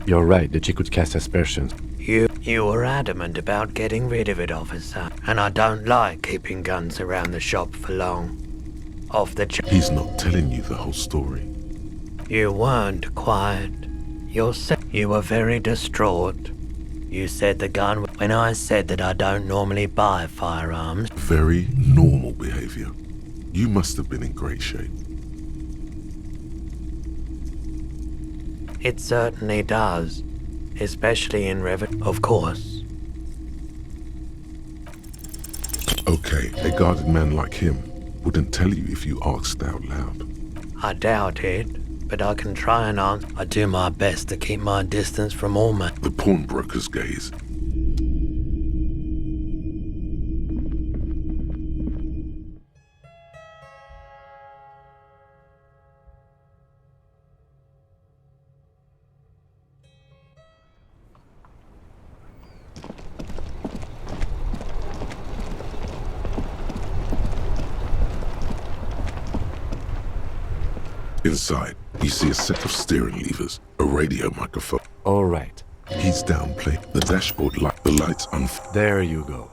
You're right that she could cast aspersions.
You were adamant about getting rid of it, officer, and I don't like keeping guns around the shop for long. Off the
He's not telling you the whole story.
You weren't quiet. You were very distraught. You said the gun... When I said that I don't normally buy firearms...
Very normal behavior. You must have been in great shape.
It certainly does. Especially in of course.
Okay, a guarded man like him wouldn't tell you if you asked out loud.
I doubt it, but I can try and answer. I do my best to keep my distance from all men.
The pawnbroker's gaze. Inside, you see a set of steering levers, a radio microphone.
All right.
He's downplaying the dashboard light. The lights
There you go.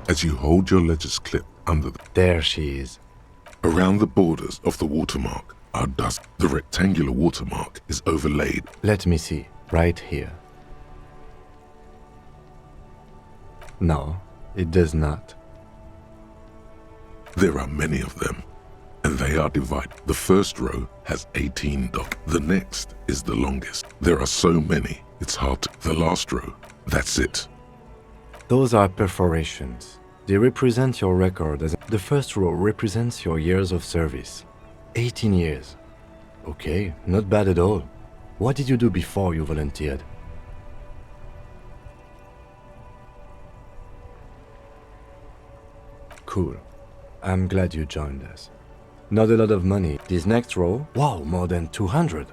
As you hold your ledger's clip under the...
There she is.
Around the borders of the watermark are dust. The rectangular watermark is overlaid.
Let me see. Right here. No, it does not.
There are many of them, and they are divided. The first row has 18 dots. The next is the longest. There are so many, it's hard to... The last row, that's it.
Those are perforations. They represent your record as... The first row represents your years of service. 18 years. Okay, not bad at all. What did you do before you volunteered? Cool. I'm glad you joined us. Not a lot of money. This next row, wow, more than 200.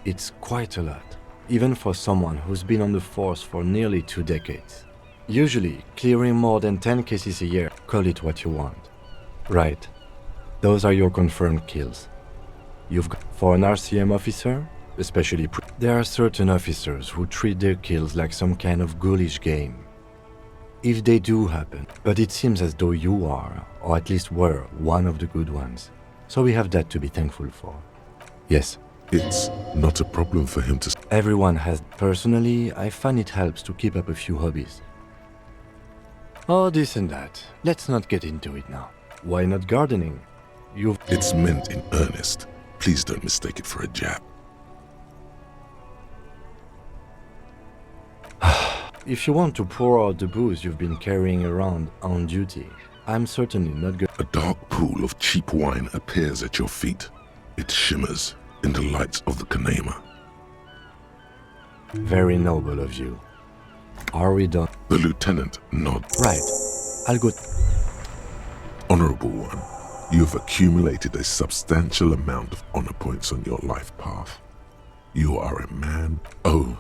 It's quite a lot, even for someone who's been on the force for nearly 2 decades. Usually, clearing more than 10 cases a year, call it what you want. Right. Those are your confirmed kills. You've got... For an RCM officer, especially... There are certain officers who treat their kills like some kind of ghoulish game. If they do happen, but it seems as though you are, or at least were, one of the good ones. So we have that to be thankful for. Yes.
It's not a problem for him to...
Everyone has... Personally, I find it helps to keep up a few hobbies. Oh, this and that. Let's not get into it now. Why not gardening? You've...
It's meant in earnest. Please don't mistake it for a jab.
If you want to pour out the booze you've been carrying around on duty, I'm certainly not good.
A dark pool of cheap wine appears at your feet. It shimmers in the lights of the Kanema.
Very noble of you. Are we done?
The lieutenant nods.
Right. I'll go...
Honorable one, you have accumulated a substantial amount of honor points on your life path. You are a man... Oh,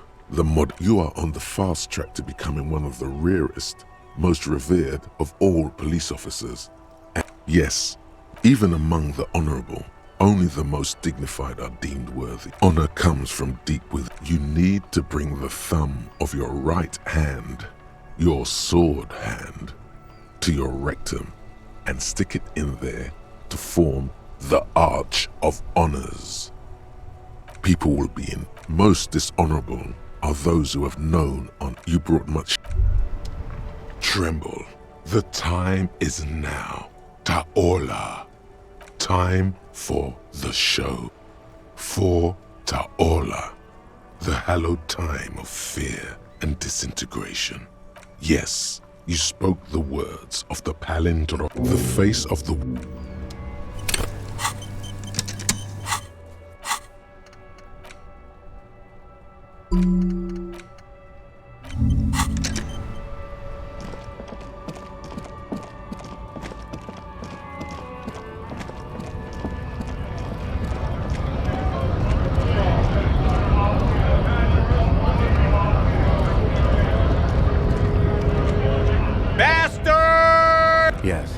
you are on the fast track to becoming one of the rarest, most revered of all police officers. And yes, even among the honorable, only the most dignified are deemed worthy. Honor comes from deep within. You need to bring the thumb of your right hand, your sword hand, to your rectum and stick it in there to form the Arch of Honors. People will be in. Most dishonorable are those who have known on. You brought much. Tremble. The time is now. Taola. Time for the show. For Taola. The hallowed time of fear and disintegration. Yes, you spoke the words of the palindrome. The face of the...
Bastard!
Yes.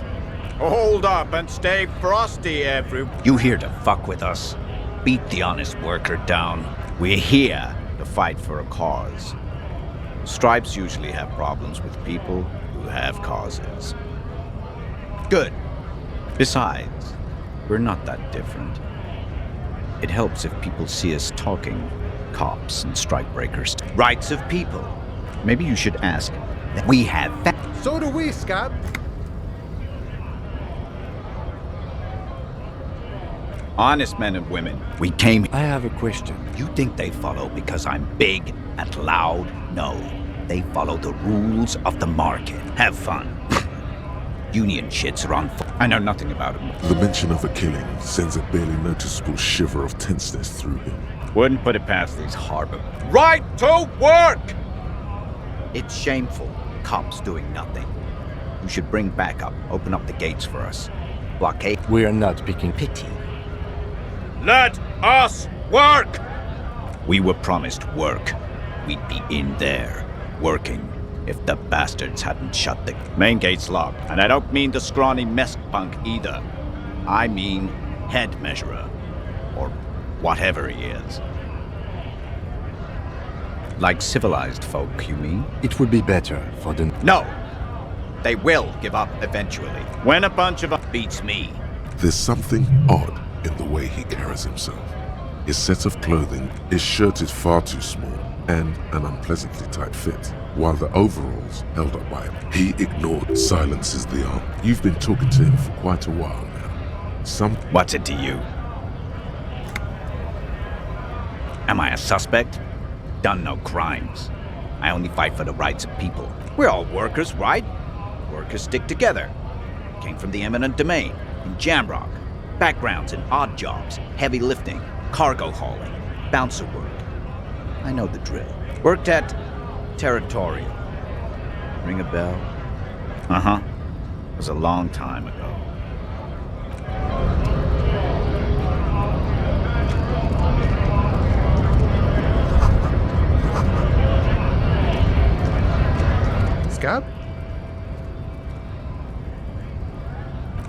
Hold up and stay frosty,
You here to fuck with us? Beat the honest worker down. We're here to fight for a cause. Stripes usually have problems with people who have causes. Good. Besides, we're not that different. It helps if people see us talking, cops and strikebreakers. Rights of people. Maybe you should ask. We have...
So do we, Scab.
Honest men and women, we came...
I have a question.
You think they follow because I'm big and loud? No. They follow the rules of the market. Have fun. Union shits are on I know nothing about him.
The mention of a killing sends a barely noticeable shiver of tenseness through him.
Wouldn't put it past these harbor. Right to work! It's shameful. Cops doing nothing. You should bring backup. Open up the gates for us. Blockade.
We are not picking pity.
Let us work! We were promised work. We'd be in there, working, if the bastards hadn't shut the main gates locked. And I don't mean the scrawny mess punk either. I mean head measurer. Or whatever he is. Like civilized folk, you mean?
It would be better for the...
No! They will give up eventually. When a bunch of beats me.
There's something odd in the way he carries himself. His set of clothing, his shirt is far too small and an unpleasantly tight fit, while the overalls held up by him. He ignored silences the arm. You've been talking to him for quite a while now.
What's it to you? Am I a suspect? Done no crimes. I only fight for the rights of people. We're all workers, right? Workers stick together. Came from the eminent domain, in Jamrock. Backgrounds in odd jobs, heavy lifting, cargo hauling, bouncer work. I know the drill. Worked at Territorial. Ring a bell? Uh-huh. It was a long time ago.
Scab?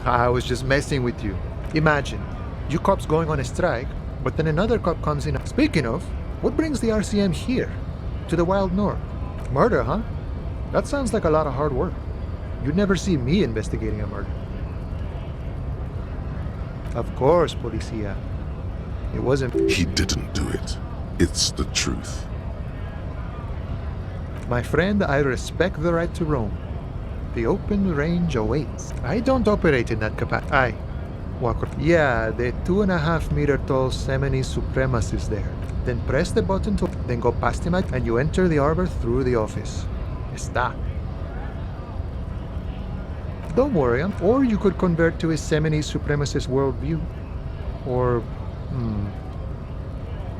I was just messing with you. Imagine, you cops going on a strike, but then another cop comes in. Speaking of, what brings the RCM here? To the Wild North? Murder, huh? That sounds like a lot of hard work. You'd never see me investigating a murder. Of course, Policia. It wasn't...
He didn't do it. It's the truth.
My friend, I respect the right to roam. The open range awaits. I don't operate in that capacity. I walk. Yeah, the 2.5 meter tall Semini supremacist there. Then press the button to, then go past him and you enter the arbor through the office. Está. Don't worry, or you could convert to his Semini supremacist worldview. Or,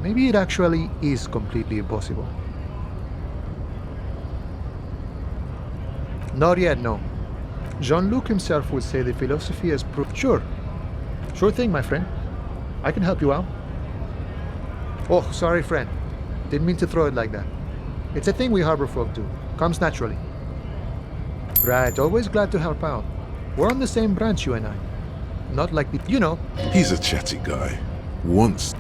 maybe it actually is completely impossible. Not yet, no. Jean-Luc himself would say the philosophy has proved... Sure. Sure thing, my friend. I can help you out. Oh, sorry, friend. Didn't mean to throw it like that. It's a thing we harbor folk do. Comes naturally. Right, always glad to help out. We're on the same branch, you and I. Not like the... You know.
He's a chatty guy. Once...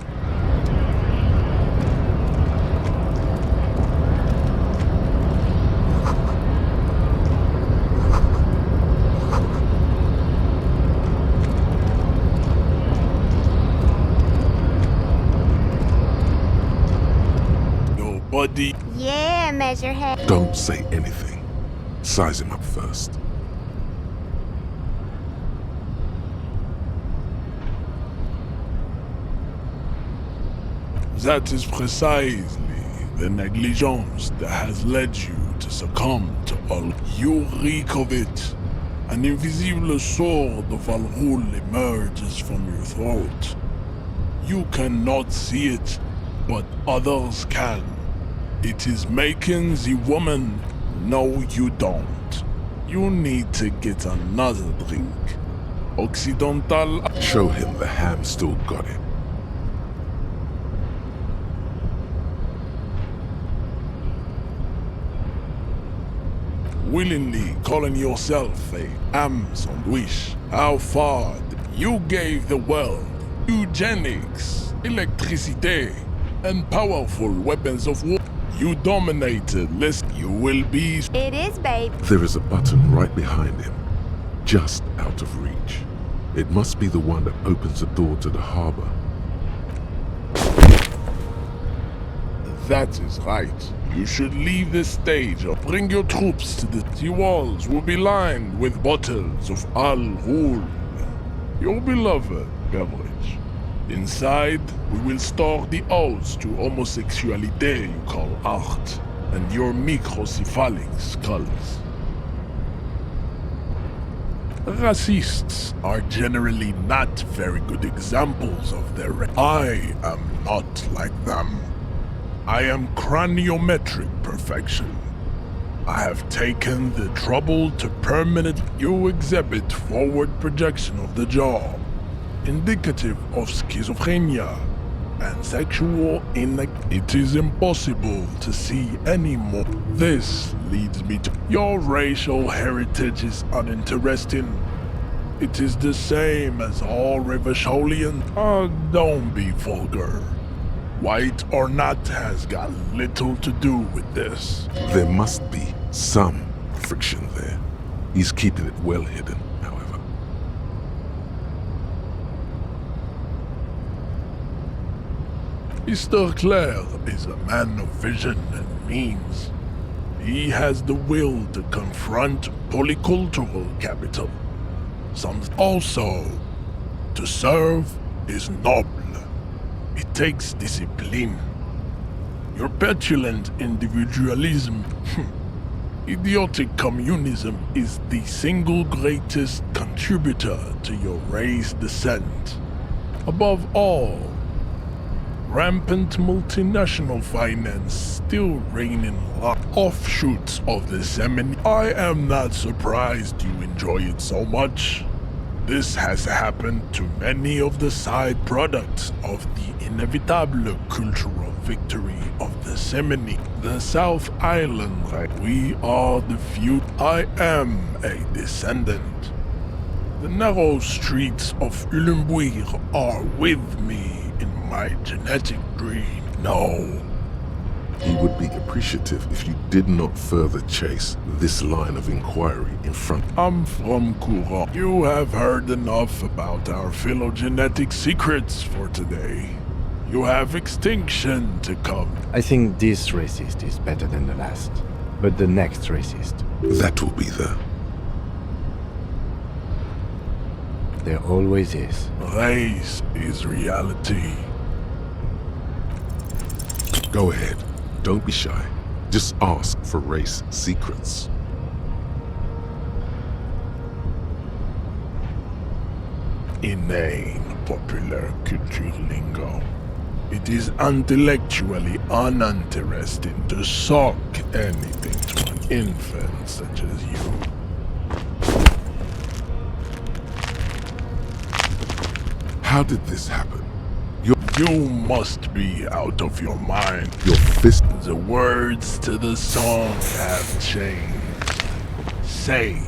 Buddy.
Yeah, Measurehead.
Don't say anything. Size him up first.
That is precisely the negligence that has led you to succumb to all. You reek of it. An invisible sword of Valrul emerges from your throat. You cannot see it, but others can. It is making the woman. No, you don't. You need to get another drink. Occidental.
Show him the ham still got it.
Willingly calling yourself a ham sandwich. How far you gave the world eugenics, electricity, and powerful weapons of war. You dominated. Listen, you will be...
It is, babe.
There is a button right behind him, just out of reach. It must be the one that opens the door to the harbor.
That is right. You should leave the stage or bring your troops to the walls will be lined with bottles of Al Ghul, your beloved beverage. Inside, we will store the odes to homosexuality you call art. and your microcephalic skulls. Racists are generally not very good examples of their I am not like them. I am craniometric perfection. I have taken the trouble to permanently you exhibit forward projection of the jaw, indicative of schizophrenia and sexual it is impossible to see any more. This leads me to your racial heritage is uninteresting. It is the same as all Rivasholians. Don't be vulgar. White or not has got little to do with this.
There must be some friction there. He's keeping it well hidden, however.
Mr. Clare is a man of vision and means. He has the will to confront polycultural capital. Some also, to serve is noble. It takes discipline. Your petulant individualism, idiotic communism is the single greatest contributor to your race descent. Above all, rampant multinational finance still reigning offshoots of the Semini. I am not surprised you enjoy it so much. This has happened to many of the side products of the inevitable cultural victory of the Semini. The South Island, right? We are the few. I am a descendant. The narrow streets of Ulumbuir are with me in my genetic dream. No.
He would be appreciative if you did not further chase this line of inquiry in front.
I'm from Courant. You have heard enough about our phylogenetic secrets for today. You have extinction to come.
I think this racist is better than the last. But the next racist.
That will be there.
There always is.
Race is reality.
Go ahead. Don't be shy. Just ask for race secrets.
Inane popular culture lingo. It is intellectually uninteresting to sock anything to an infant such as you.
How did this happen?
You must be out of your mind.
Your fist.
The words to the song have changed. Say,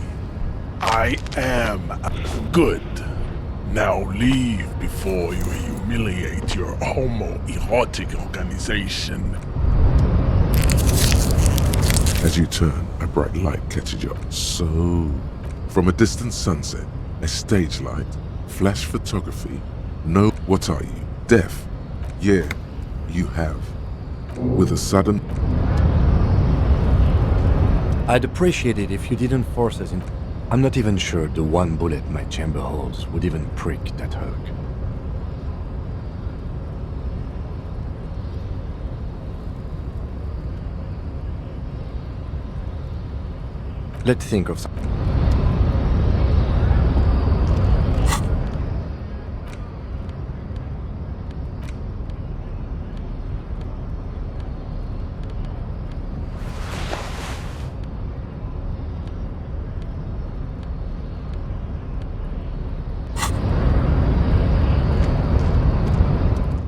I am good. Now leave before you humiliate your homoerotic organization.
As you turn, a bright light catches your eye. So, from a distant sunset, a stage light, flash photography. No, what are you? Deaf? Yeah, you have. With a sudden...
I'd appreciate it if you didn't force us in. I'm not even sure the one bullet my chamber holds would even prick that hug. Let's think of something.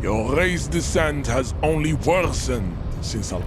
Your race descent has only worsened since I...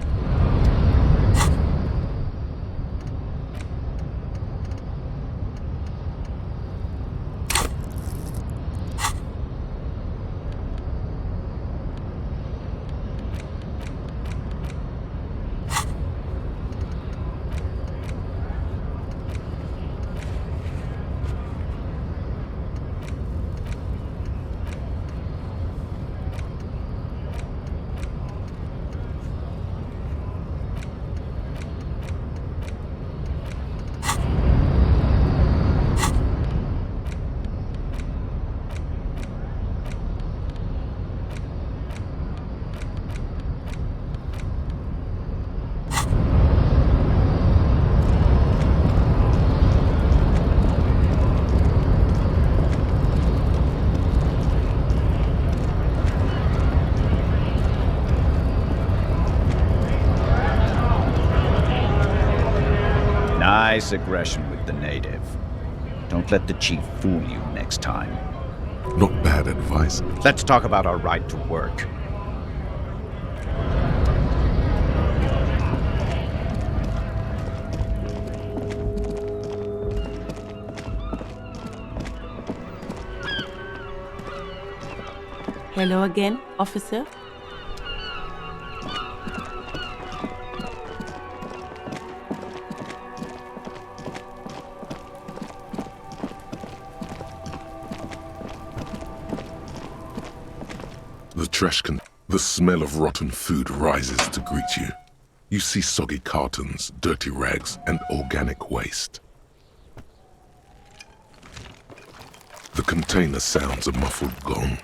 Nice aggression with the native. Don't let the chief fool you next time.
Not bad advice.
Let's talk about our right to work.
Hello again, officer.
The smell of rotten food rises to greet you. You see soggy cartons, dirty rags, and organic waste. The container sounds a muffled gong.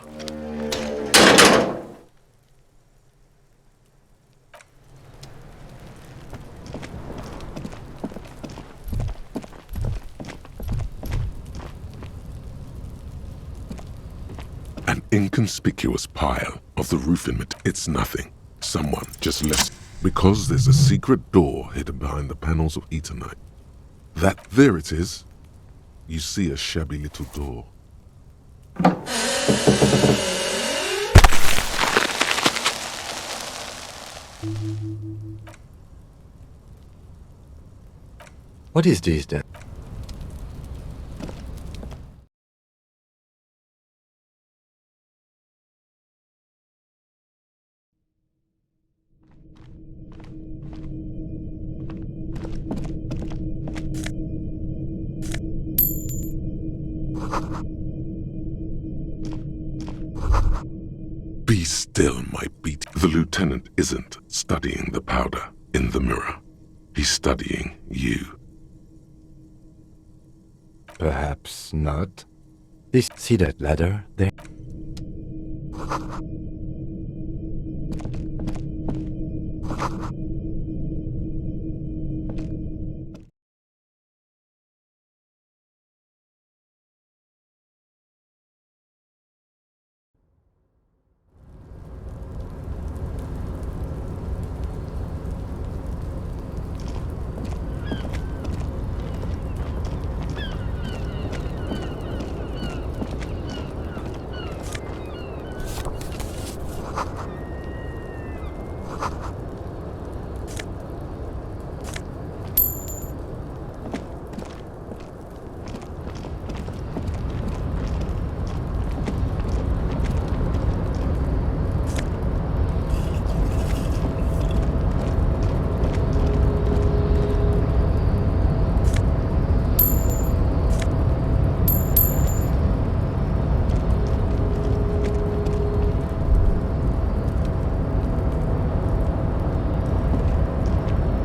An inconspicuous pile of the roofing material. It's nothing. Someone just left. Because there's a secret door hidden behind the panels of Eternite. There it is. You see a shabby little door.
What is this then?
Be still, my beat. The lieutenant isn't studying the powder in the mirror. He's studying you.
Perhaps not. See that ladder there?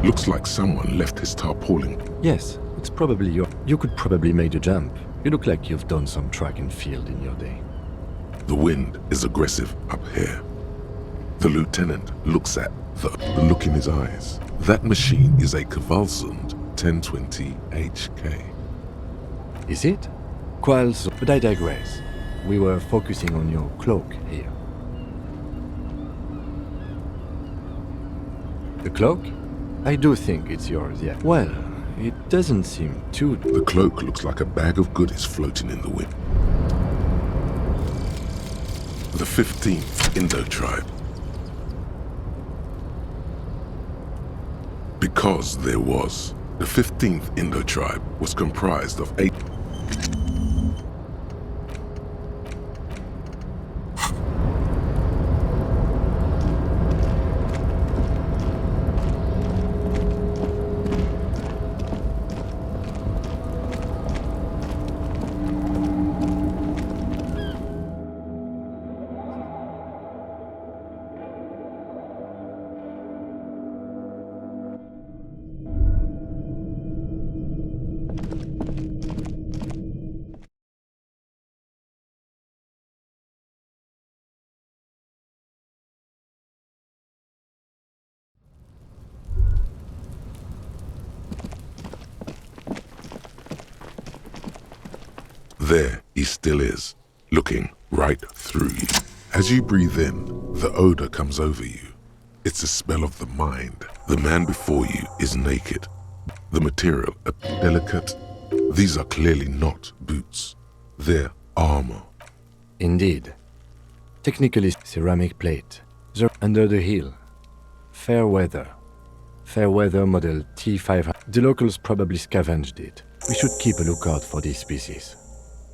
Looks like someone left his tarpaulin.
Yes, it's probably your... You could probably make the jump. You look like you've done some track and field in your day.
The wind is aggressive up here. The lieutenant looks at the look in his eyes. That machine is a Kvalsund 1020 HK.
Is it? Quals, but I digress. We were focusing on your cloak here. The cloak? I do think it's yours, yeah. Well, it doesn't seem too...
The cloak looks like a bag of goodies floating in the wind. The 15th Indo tribe. Because there was. The 15th Indo tribe was comprised of 8... There he still is, looking right through you. As you breathe in, the odor comes over you. It's a smell of the mind. The man before you is naked, The material, delicate. These are clearly not boots. They're armor.
Indeed. Technically, ceramic plate. They're under the heel. Fair weather. Fair weather model T500. The locals probably scavenged it. We should keep a lookout for these species.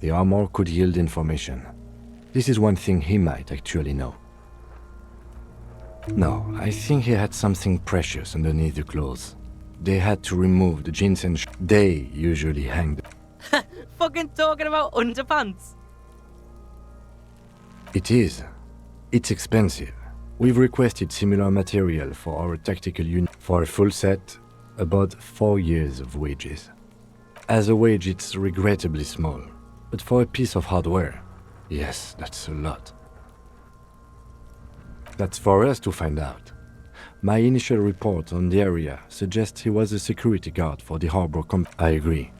The armor could yield information. This is one thing he might actually know. No, I think he had something precious underneath the clothes. They had to remove the jeans and they usually hang
Fucking talking about underpants.
It is. It's expensive. We've requested similar material for our tactical unit. For a full set, about 4 years of wages. As a wage, it's regrettably small. But for a piece of hardware, yes, that's a lot. That's for us to find out. My initial report on the area suggests he was a security guard for the harbor I agree.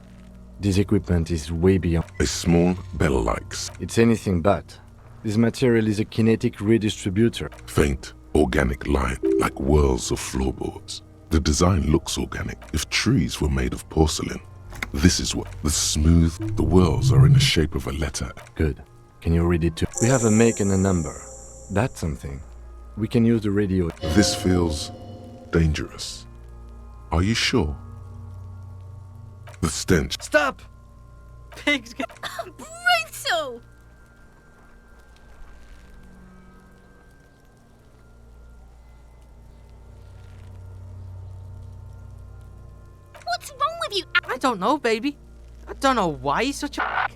This equipment is way beyond...
A small bell-likes.
It's anything but. This material is a kinetic redistributor.
Faint, organic line, like whirls of floorboards. The design looks organic, if trees were made of porcelain. This is what... The smooth, the whirls are in the shape of a letter.
Good. Can you read it too? We have a make and a number. That's something. We can use the radio.
This feels dangerous. Are you sure? The stench.
Stop! Pigs get...
Brutal! What's wrong with you?
I don't know, baby. I don't know why he's such a...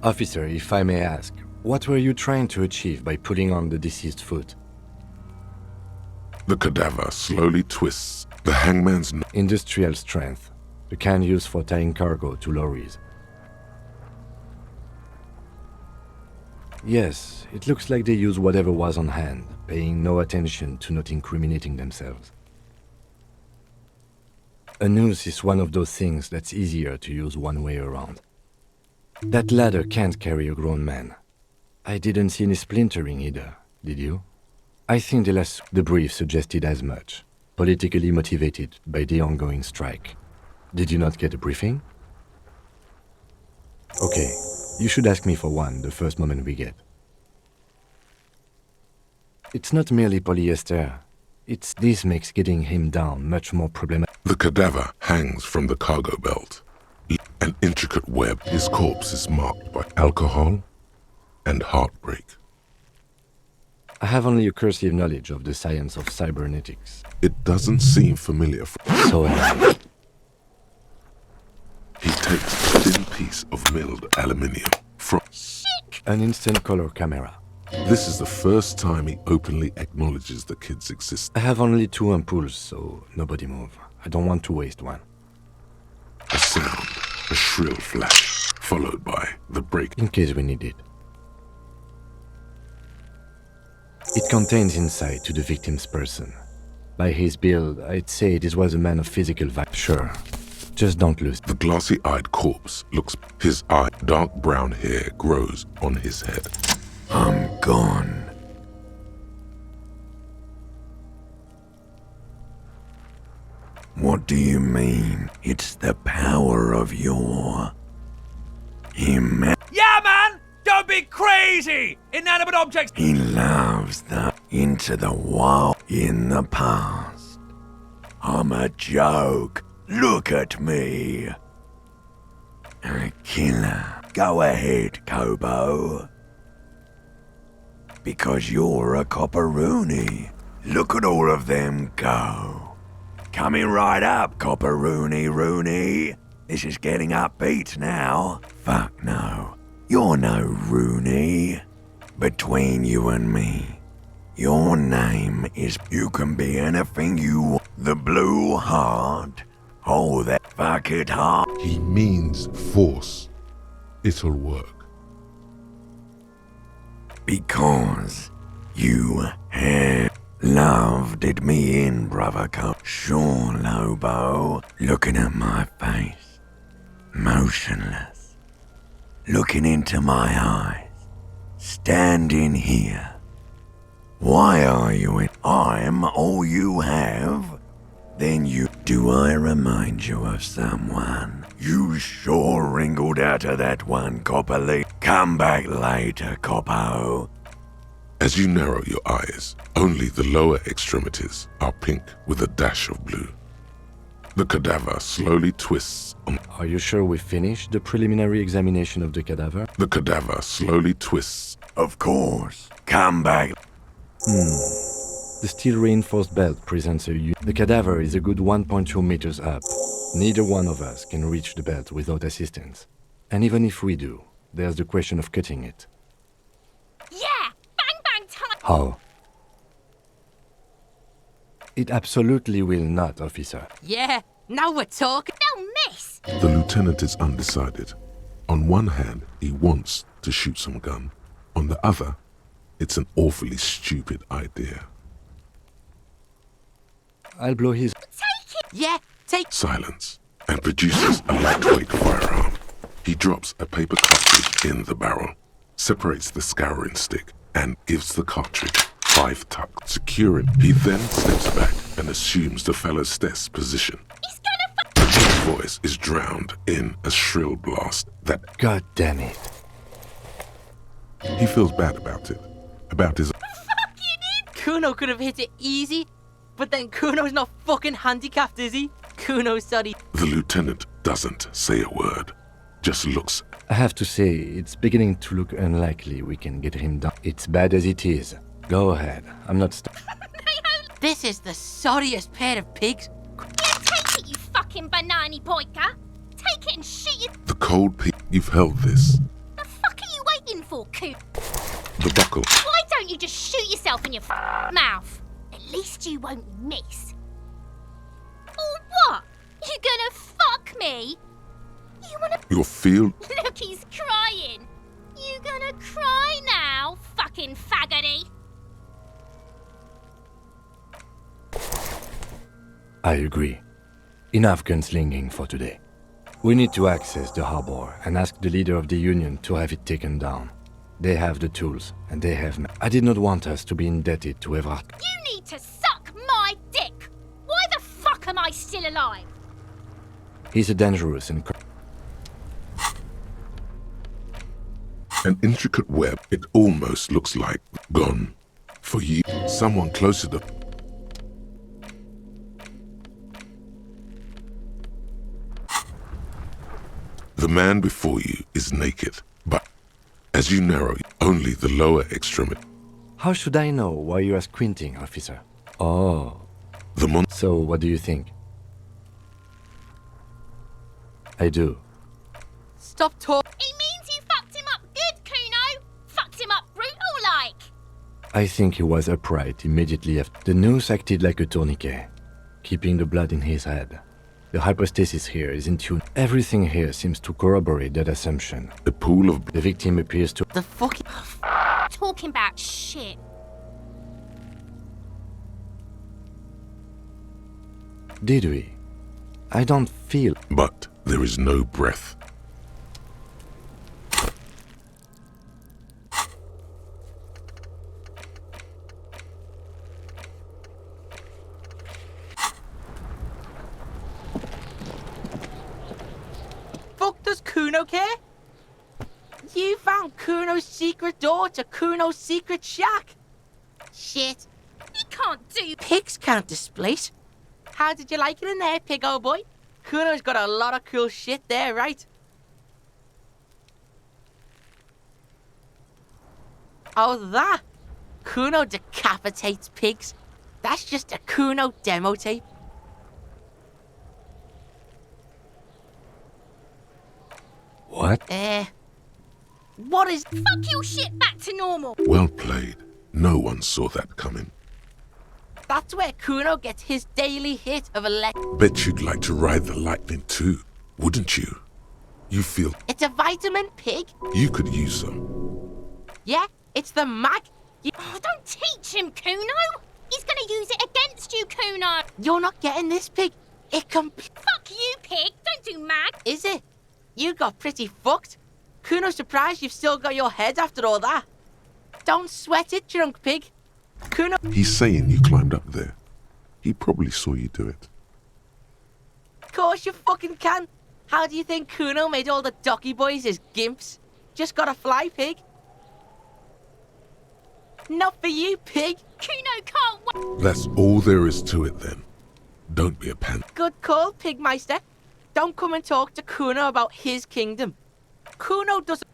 Officer, if I may ask, what were you trying to achieve by pulling on the deceased foot?
The cadaver slowly twists. The hangman's...
Industrial strength. The kind used for tying cargo to lorries. Yes, it looks like they used whatever was on hand, paying no attention to not incriminating themselves. A noose is one of those things that's easier to use one way around. That ladder can't carry a grown man. I didn't see any splintering either, did you? I think the brief suggested as much, politically motivated by the ongoing strike. Did you not get a briefing? Okay, you should ask me for one the first moment we get. It's not merely polyester. This makes getting him down much more problematic.
The cadaver hangs from the cargo belt. An intricate web. His corpse is marked by alcohol and heartbreak.
I have only a cursive knowledge of the science of cybernetics.
It doesn't seem familiar.
So
he takes a thin piece of milled aluminium from
an instant color camera.
This is the first time he openly acknowledges the kid's existence.
I have only 2 ampoules, so nobody move. I don't want to waste one.
A sound, a shrill flash, followed by the break.
In case we need it. It contains insight to the victim's person. By his build, I'd say this was a man of physical value. Sure, just don't lose.
The glossy-eyed corpse looks... His eye, dark brown hair grows on his head.
I'm gone. What do you mean? It's the power of your...
Yeah, man! Don't be crazy! Inanimate objects...
He loves the into the wild in the past. I'm a joke. Look at me. A killer. Go ahead, Kobo. Because you're a copperoony. Look at all of them go. Coming right up, copperoony Rooney. This is getting upbeat now. Fuck no. You're no Rooney. Between you and me, your name is... You can be anything you want. The Blue Heart. Oh, that fuck it heart.
He means force. It'll work.
Because you have loved me in, brother. Sure, Lobo. Looking at my face. Motionless. Looking into my eyes. Standing here. Why are you in? I'm all you have. Then you... Do I remind you of someone? You sure wrinkled out of that one, Copperly. Come back later, Coppo.
As you narrow your eyes, only the lower extremities are pink with a dash of blue. The cadaver slowly twists on...
Are you sure we finished the preliminary examination of the cadaver?
The cadaver slowly twists.
Of course. Come back.
The steel-reinforced belt presents the cadaver is a good 1.2 meters up. Neither one of us can reach the belt without assistance. And even if we do, there's the question of cutting it.
Yeah! Bang bang time!
How? It absolutely will not, officer.
Yeah, now we're talking.
No, miss!
The lieutenant is undecided. On one hand, he wants to shoot some gun. On the other, it's an awfully stupid idea.
I'll blow his...
Take it!
Yeah, take...
Silence, and produces a lightweight firearm. He drops a paper cartridge in the barrel, separates the scouring stick, and gives the cartridge 5 tucks, securing. He then steps back and assumes the fellow's desk position.
He's gonna
His voice is drowned in a shrill blast that...
God damn it.
He feels bad about it. About his...
Kuno could have hit it easy, but then Kuno's not fucking handicapped, is he? Kuno's sorry.
The lieutenant doesn't say a word, just looks.
I have to say, it's beginning to look unlikely we can get him done. It's bad as it is. Go ahead. I'm not...
This is the sorriest pair of pigs.
Yeah, take it, you fucking banani poika! Take it and shoot it!
The cold pig, you've held this.
The fuck are you waiting for, Coop?
The buckle.
Why don't you just shoot yourself in your mouth? At least you won't miss. Or what? You gonna fuck me? You wanna...
Your field.
Look, he's crying. You gonna cry now, fucking faggoty?
I agree. Enough gunslinging for today. We need to access the harbor and ask the leader of the Union to have it taken down. They have the tools, and they have... I did not want us to be indebted to Everard.
You need to suck my dick! Why the fuck am I still alive?
He's a dangerous and...
An intricate web. It almost looks like gone. For you, someone closer to... The man before you is naked, but as you narrow, only the lower extremity.
How should I know why you are squinting, officer? Oh. So, what do you think? I do.
Stop talking.
It means you fucked him up good, Kuno! Fucked him up brutal-like!
I think he was upright immediately after. The noose acted like a tourniquet, keeping the blood in his head. The hypostasis here is in tune. Everything here seems to corroborate that assumption.
A pool of...
The victim appears to...
The fuck...
Talking about shit.
Did we? I don't feel...
But there is no breath.
Fuck does Kuno care? You found Kuno's secret door to Kuno's secret shack. Shit.
He can't do...
Pigs can't displace. How did you like it in there, pig old boy? Kuno's got a lot of cool shit there, right? Oh, that? Kuno decapitates pigs. That's just a Kuno demo tape.
What?
What is...
Fuck your shit back to normal!
Well played. No one saw that coming.
That's where Kuno gets his daily hit of
Bet you'd like to ride the lightning too, wouldn't you? You feel...
It's a vitamin pig.
You could use some.
Yeah, it's the mag.
Oh, don't teach him, Kuno! He's gonna use it against you, Kuno!
You're not getting this, pig. It can...
Fuck you, pig! Don't do mag!
Is it? You got pretty fucked. Kuno's surprised you've still got your head after all that. Don't sweat it, drunk pig. Kuno...
He's saying you climbed up there. He probably saw you do it.
course you fucking can. How do you think Kuno made all the docky boys his gimps? Just got a fly, pig. Not for you, pig.
Kuno can't
That's all there is to it then. Don't be a pan.
Good call, Pigmeister. Don't come and talk to Kuno about his kingdom. Kuno doesn't...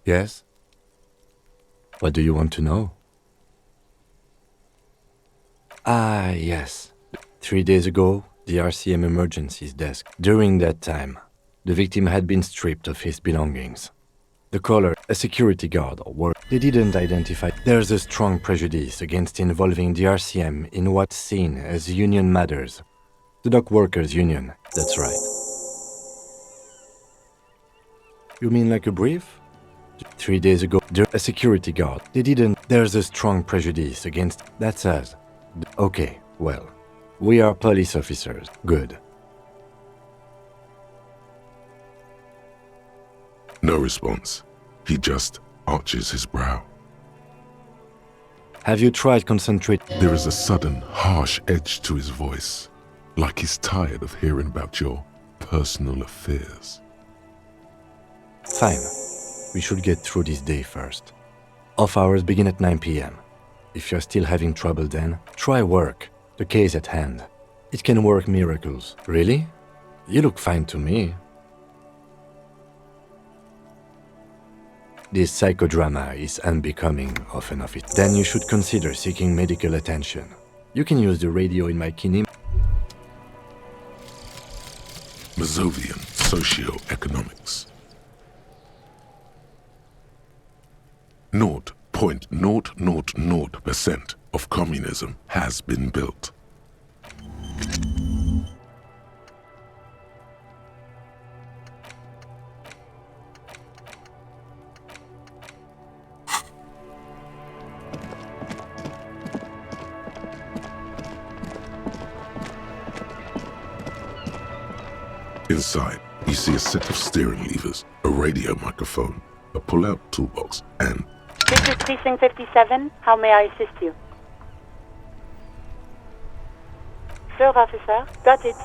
Yes? What do you want to know? Ah, yes. 3 days ago, the RCM emergencies desk. During that time, the victim had been stripped of his belongings. The caller, a security guard or work, they didn't identify. There's a strong prejudice against involving the RCM in what's seen as union matters. The dock workers union, that's right. You mean like a brief? 3 days ago, a security guard. They didn't. There's a strong prejudice against. That's us. Okay, well, we are police officers. Good.
No response. He just arches his brow.
Have you tried concentrate?
There is a sudden, harsh edge to his voice, like he's tired of hearing about your personal affairs.
Fine. We should get through this day first. Off hours begin at 9 p.m. If you're still having trouble then, try work. The case at hand. It can work miracles. Really? You look fine to me. This psychodrama is unbecoming of an office. Then you should consider seeking medical attention. You can use the radio in my kinem.
Mazovian Socioeconomics. 0.000% of communism has been built. Inside, you see a set of steering levers, a radio microphone, a pull-out toolbox, and...
This is Precinct 57. How may I assist you? Sure, officer. Got it.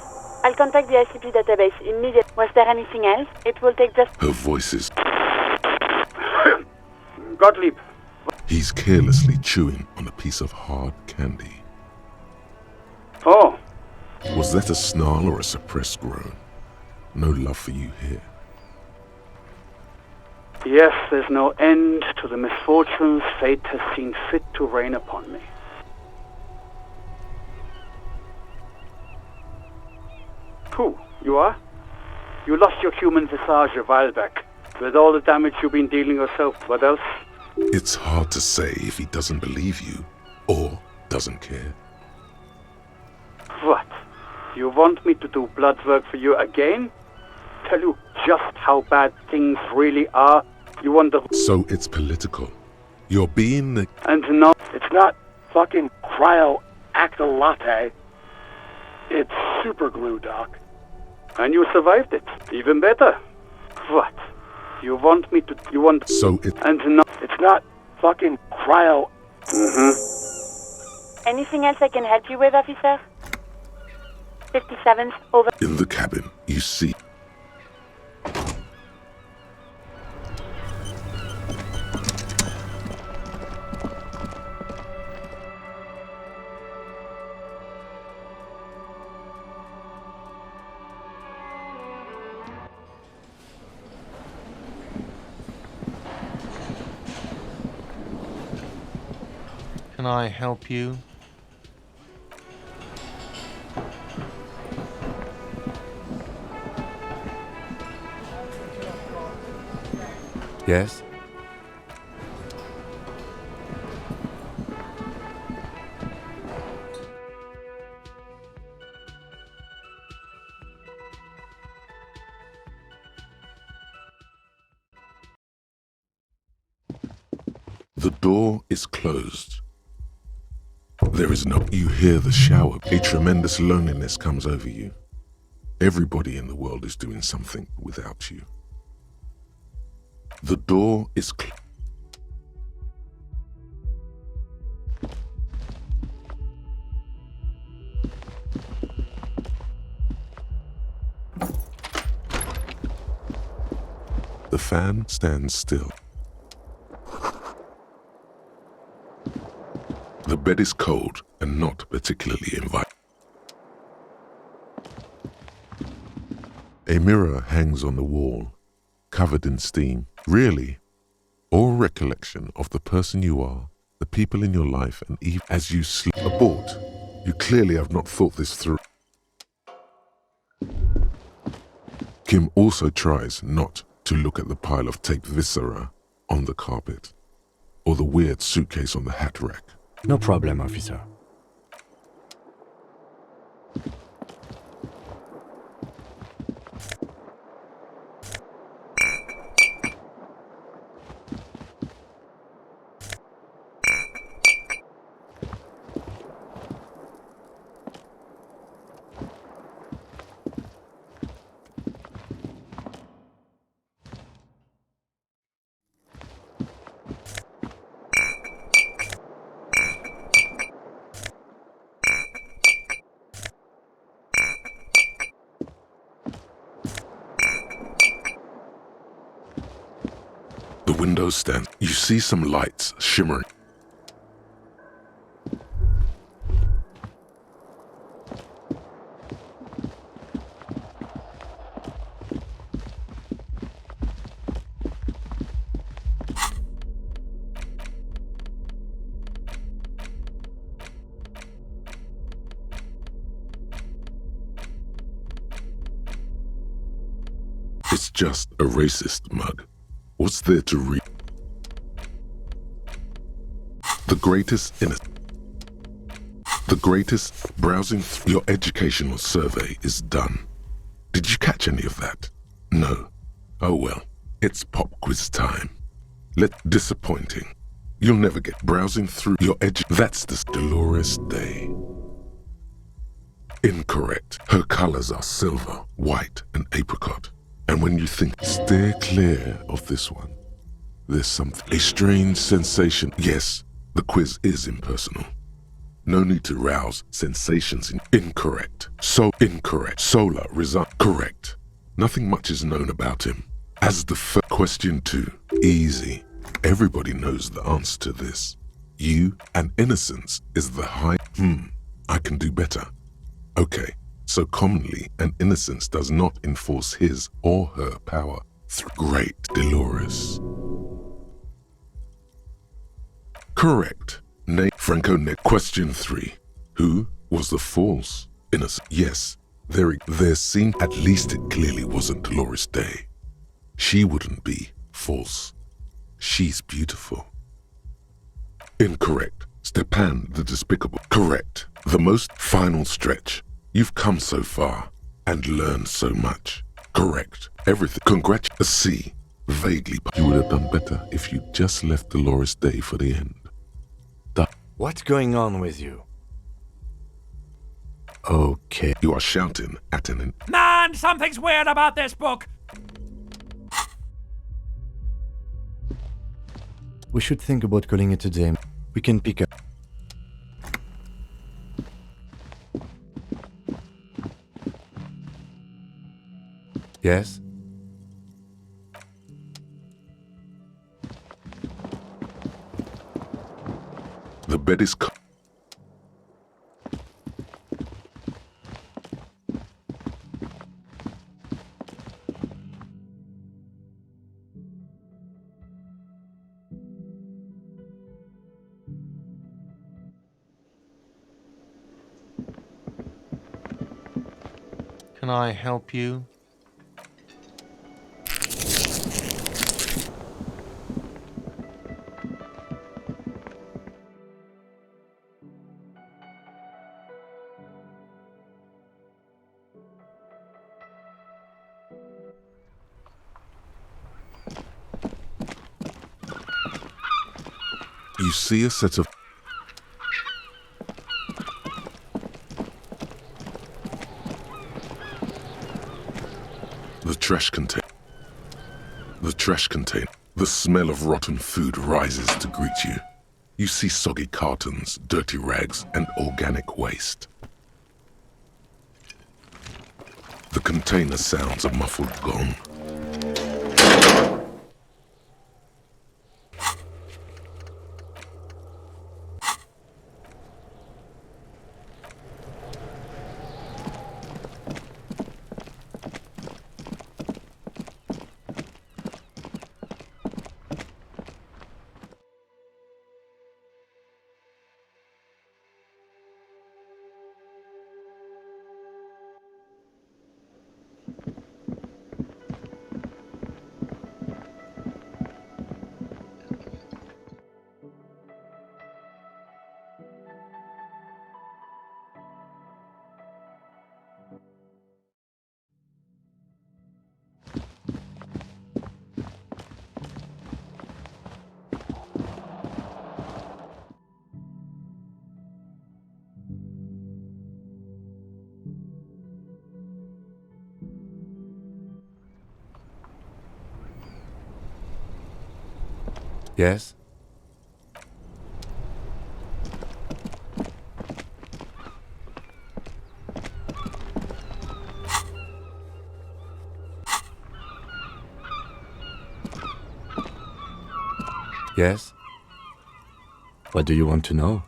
I'll contact the ICP database immediately. Was there anything else? It will take just...
Her voice is...
Gottlieb.
He's carelessly chewing on a piece of hard candy.
Oh.
Was that a snarl or a suppressed groan? No love for you here.
Yes, there's no end to the misfortunes fate has seen fit to rain upon me. Who? You are? You lost your human visage a while back. With all the damage you've been dealing yourself, what else?
It's hard to say if he doesn't believe you, or doesn't care.
What? You want me to do blood work for you again? Tell you just how bad things really are? You wonder...
So it's political. You're being the...
And no, it's not fucking cryo-actolate. It's super glue, Doc. And you survived it. Even better. What? You want me to... You want...
So it...
And no, it's not fucking cryo...
Anything else I can help you with, officer? 57, over.
In the cabin, you see...
Can I help you?
Yes?
The door is closed. There is no... You hear the shower. A tremendous loneliness comes over you. Everybody in the world is doing something without you. The door is fan stands still. The bed is cold and not particularly inviting. A mirror hangs on the wall, covered in steam. Really, all recollection of the person you are, the people in your life, and even as you sleep. Abort. You clearly have not thought this through. Kim also tries not to look at the pile of taped viscera on the carpet, or the weird suitcase on the hat rack.
No problem, officer.
The window stands. You see some lights shimmering. It's just a racist mug. What's there to read? The greatest browsing through your educational survey is done. Did you catch any of that? No. Oh well, it's pop quiz time. Disappointing. You'll never get browsing through your That's the Dolores Day. Incorrect. Her colors are silver, white, and apricot. And when you think, steer clear of this one. There's something, a strange sensation. Yes, the quiz is impersonal. No need to rouse sensations. Incorrect. So incorrect. Solar resign. Correct. Nothing much is known about him. As the question 2, easy. Everybody knows the answer to this. You and innocence is the high. I can do better. Okay. So commonly, an innocence does not enforce his or her power through great Dolores. Correct. Franco. Question 3. Who was the false innocent? Yes, there seemed, at least it clearly wasn't Dolores Day. She wouldn't be false. She's beautiful. Incorrect. Stepan the Despicable. Correct. The most final stretch. You've come so far and learned so much. Correct. Everything. Congratulations. A C. Vaguely. You would have done better if you just left Dolores Day for the end.
What's going on with you?
Okay. You are shouting at an...
Man, something's weird about this book!
We should think about calling it a day. We can pick up. Yes?
The bed is
Can I help you?
You see a set of... The trash container. The smell of rotten food rises to greet you. You see soggy cartons, dirty rags, and organic waste. The container sounds a muffled gong.
Yes? Yes? What do you want to know?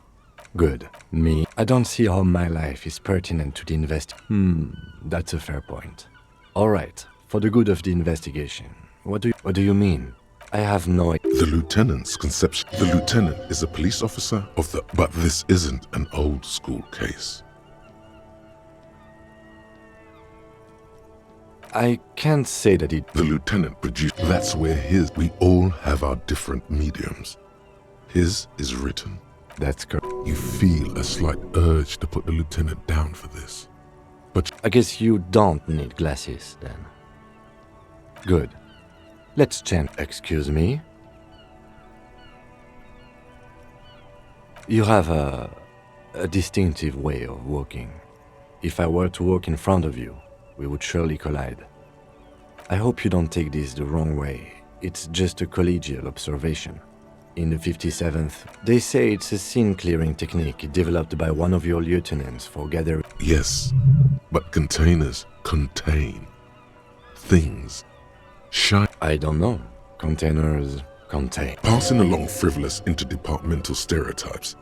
Good. Me? I don't see how my life is pertinent to the that's a fair point. Alright, for the good of the investigation. What do you mean? I have no idea.
The lieutenant's conception. The lieutenant is a police officer of the... But this isn't an old school case.
I can't say that it...
The lieutenant produced... That's where his... We all have our different mediums. His is written.
That's correct.
You feel a slight urge to put the lieutenant down for this. But...
I guess you don't need glasses, then. Good. Let's change. Excuse me? You have a distinctive way of walking. If I were to walk in front of you, we would surely collide. I hope you don't take this the wrong way. It's just a collegial observation. In the 57th, they say it's a scene-clearing technique developed by one of your lieutenants for gathering...
Yes, but containers contain things.
I don't know. Containers contain.
Passing along frivolous interdepartmental stereotypes.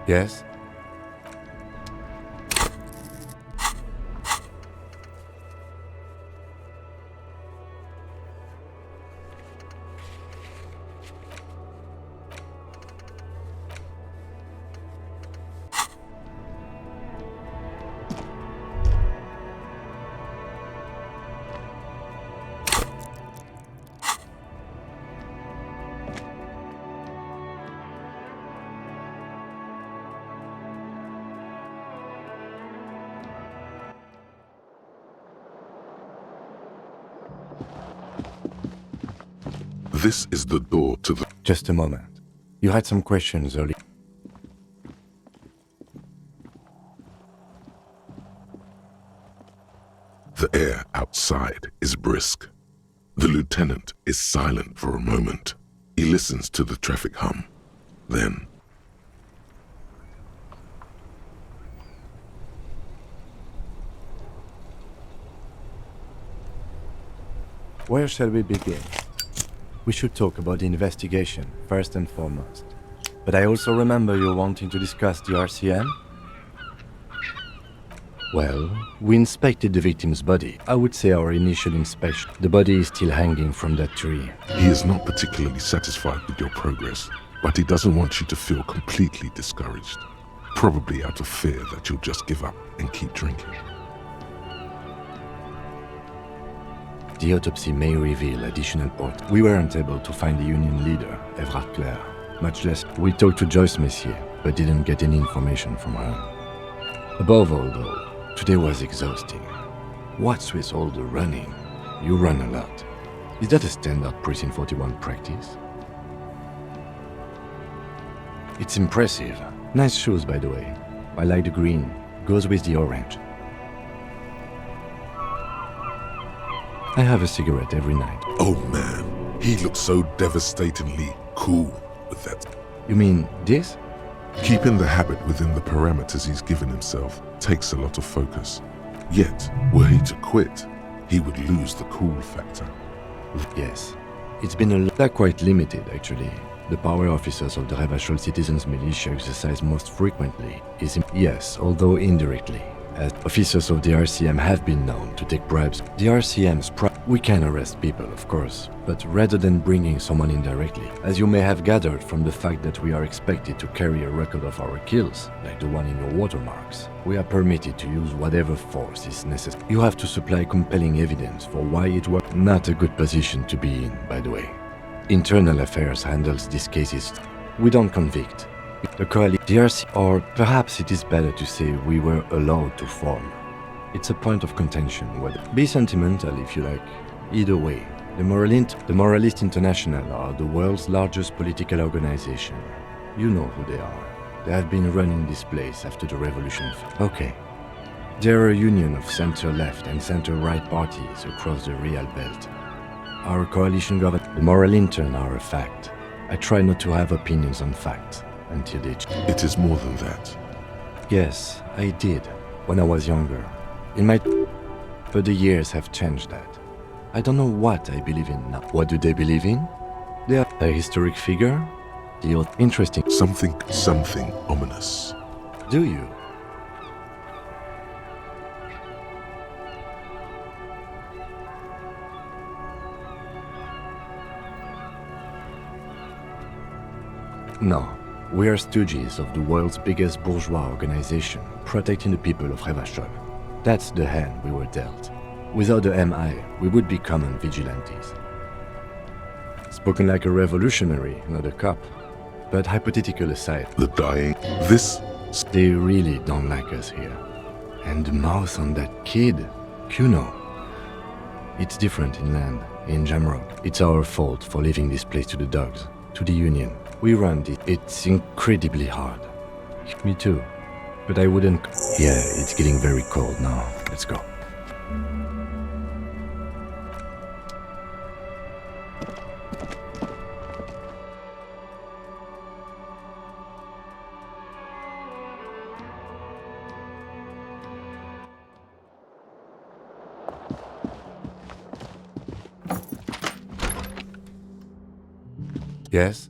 Yes?
This is the door to the...
Just a moment. You had some questions earlier.
The air outside is brisk. The lieutenant is silent for a moment. He listens to the traffic hum. Then...
Where shall we begin? We should talk about the investigation, first and foremost. But I also remember you wanting to discuss the RCM? Well, we inspected the victim's body. I would say our initial inspection. The body is still hanging from that tree.
He is not particularly satisfied with your progress, but he doesn't want you to feel completely discouraged. Probably out of fear that you'll just give up and keep drinking.
The autopsy may reveal additional ports. We weren't able to find the union leader, Evrard Claire. Much less, we talked to Joyce Messier, but didn't get any information from her. Above all, though, today was exhausting. What's with all the running? You run a lot. Is that a standard Precinct 41 practice? It's impressive. Nice shoes, by the way. I like the green. Goes with the orange. I have a cigarette every night.
Oh man, he looks so devastatingly cool with that.
You mean this?
Keeping the habit within the parameters he's given himself takes a lot of focus. Yet, were he to quit, he would lose the cool factor.
Yes. It's been they're quite limited, actually. The power officers of the Rebachol Citizens Militia exercise most frequently is yes, although indirectly, as officers of the RCM have been known to take bribes. The RCM's we can arrest people, of course, but rather than bringing someone in directly, as you may have gathered from the fact that we are expected to carry a record of our kills, like the one in your watermarks, we are permitted to use whatever force is necessary. You have to supply compelling evidence for why it was not a good position to be in, by the way. Internal Affairs handles these cases. We don't convict. The coalition, DRC, or perhaps it is better to say we were allowed to form. It's a point of contention, whether be sentimental if you like. Either way, The Moralist International are the world's largest political organization. You know who they are. They have been running this place after the revolution. Okay. They're a union of center-left and center-right parties across the Real Belt. Our coalition government, the Moral Intern, are a fact. I try not to have opinions on facts until they...
It is more than that.
Yes, I did, when I was younger. But the years have changed that. I don't know what I believe in now. What do they believe in? They are a historic figure? Interesting.
Something ominous.
Do you? No, we are stooges of the world's biggest bourgeois organization, protecting the people of Revachol. That's the hand we were dealt. Without the MI, we would be common vigilantes. Spoken like a revolutionary, not a cop. But hypothetical aside,
the dying, this...
They really don't like us here. And the mouth on that kid, Kuno. It's different inland, in Jamrock. It's our fault for leaving this place to the dogs, to the Union. We run this. It's incredibly hard. Me too. But I wouldn't... Yeah, it's getting very cold now. Let's go. Yes?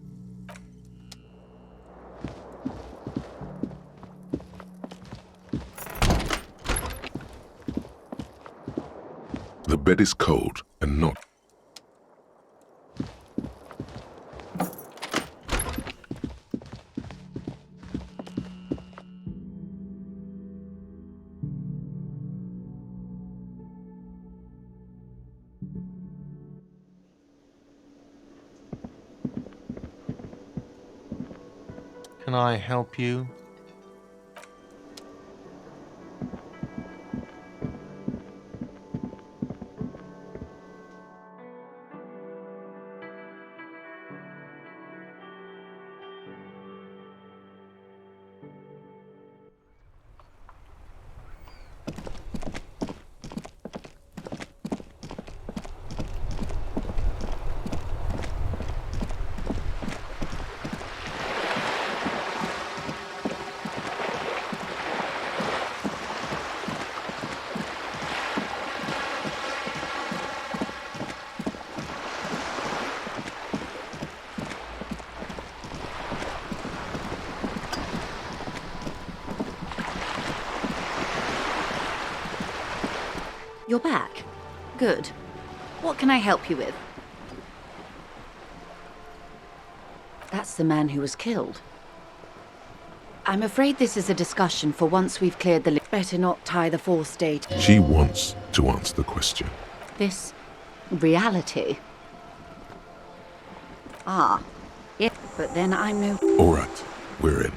The bed is cold and not...
Can I help you?
You're back. Good. What can I help you with? That's the man who was killed. I'm afraid this is a discussion for once we've cleared the... Better not tie the fourth date.
She wants to answer the question.
This... reality. Ah. Yeah, but then I'm no...
All right, we're in.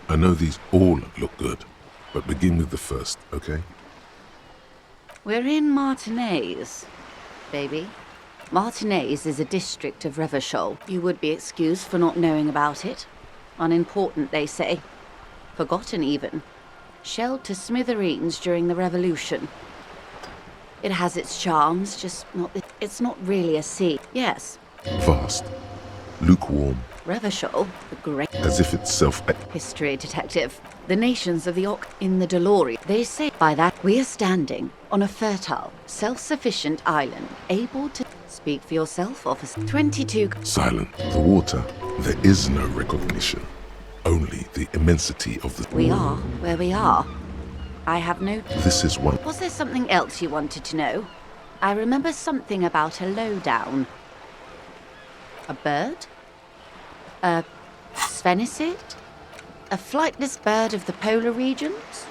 I know these all look good, but begin with the first, okay?
We're in Martinez, baby. Martinez is a district of Revachol. You would be excused for not knowing about it. Unimportant, they say. Forgotten, even. Shelled to smithereens during the Revolution. It has its charms, just not... It's not really a sea. Yes.
Vast. Lukewarm.
Revachol, the great...
As if itself...
History detective. The nations of the in the DeLorean. They say by that we are standing on a fertile, self-sufficient island, able to... Speak for yourself, officer. 22...
Silent. The water. There is no recognition. Only the immensity of the...
We are where we are. I have no...
This is one...
Was there something else you wanted to know? I remember something about a lowdown. A bird? A sphenicid? A flightless bird of the polar regions?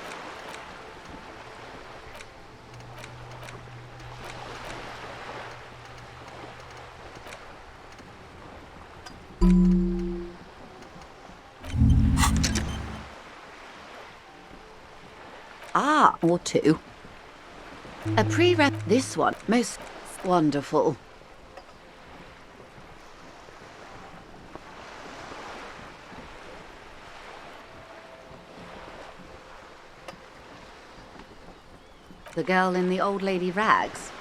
Ah, or two. A pre-rep. This one, most wonderful. The girl in the old lady rags?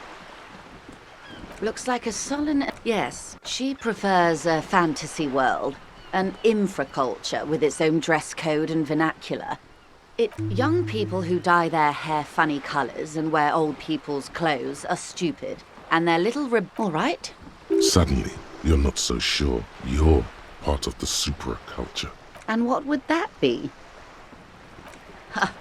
Looks like a sullen... Yes, she prefers a fantasy world, an infraculture with its own dress code and vernacular. Young people who dye their hair funny colours and wear old people's clothes are stupid, and their little all right?
Suddenly, you're not so sure you're part of the supraculture.
And what would that be? Ha!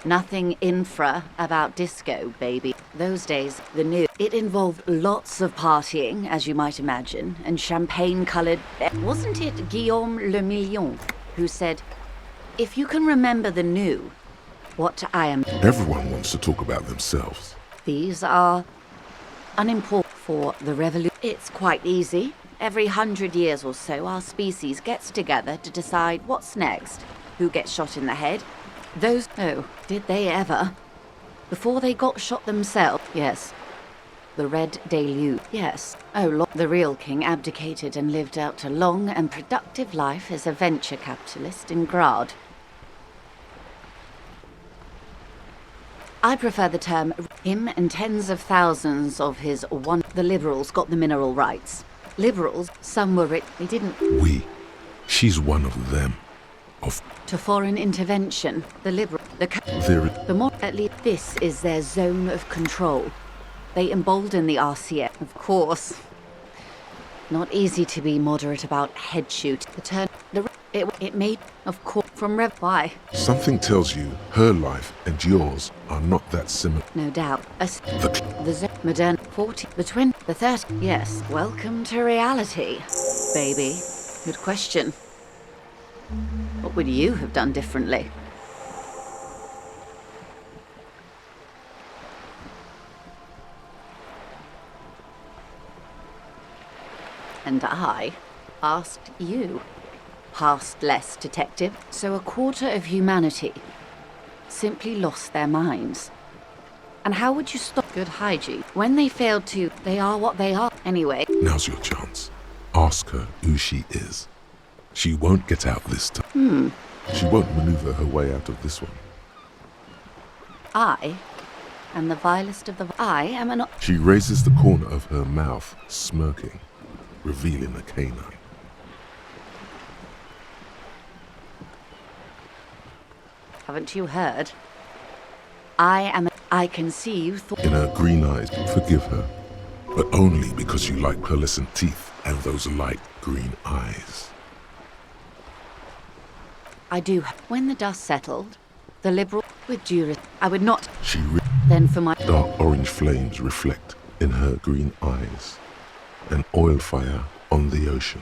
Nothing infra about disco, baby. Those days, the new. It involved lots of partying, as you might imagine, and champagne-coloured... Wasn't it Guillaume Le Million who said, if you can remember the new, what I am...
Everyone wants to talk about themselves.
These are unimportant for the revolution. It's quite easy. Every 100 years or so, our species gets together to decide what's next, who gets shot in the head. Those... Oh, did they ever? Before they got shot themselves, yes. The Red Deluge, yes. Oh, the real king abdicated and lived out a long and productive life as a venture capitalist in Grad. I prefer the term him and tens of thousands of his one... The liberals got the mineral rights. Liberals, some were rich, they didn't...
She's one of them.
To foreign intervention, the liberal... The more... At least this is their zone of control. They embolden the RCF, of course. Not easy to be moderate about head shoot. The turn... It made, of course, from Why?
Something tells you her life and yours are not that similar.
No doubt. The modern 40, the 20, the 30. Yes, welcome to reality, baby. Good question. What would you have done differently? And I asked you. Past less, detective. So a quarter of humanity simply lost their minds. And how would you stop good hygiene? When they failed to, they are what they are. Anyway.
Now's your chance. Ask her who she is. She won't get out this time. She won't maneuver her way out of this one.
I am the vilest of the... I am an...
She raises the corner of her mouth, smirking, revealing a canine.
Haven't you heard? I can see you
in her green eyes, forgive her, but only because you like pearlescent teeth and those light green eyes.
I do. When the dust settled, the liberal with jury, I would not.
Then
for my
dark orange flames reflect in her green eyes, an oil fire on the ocean.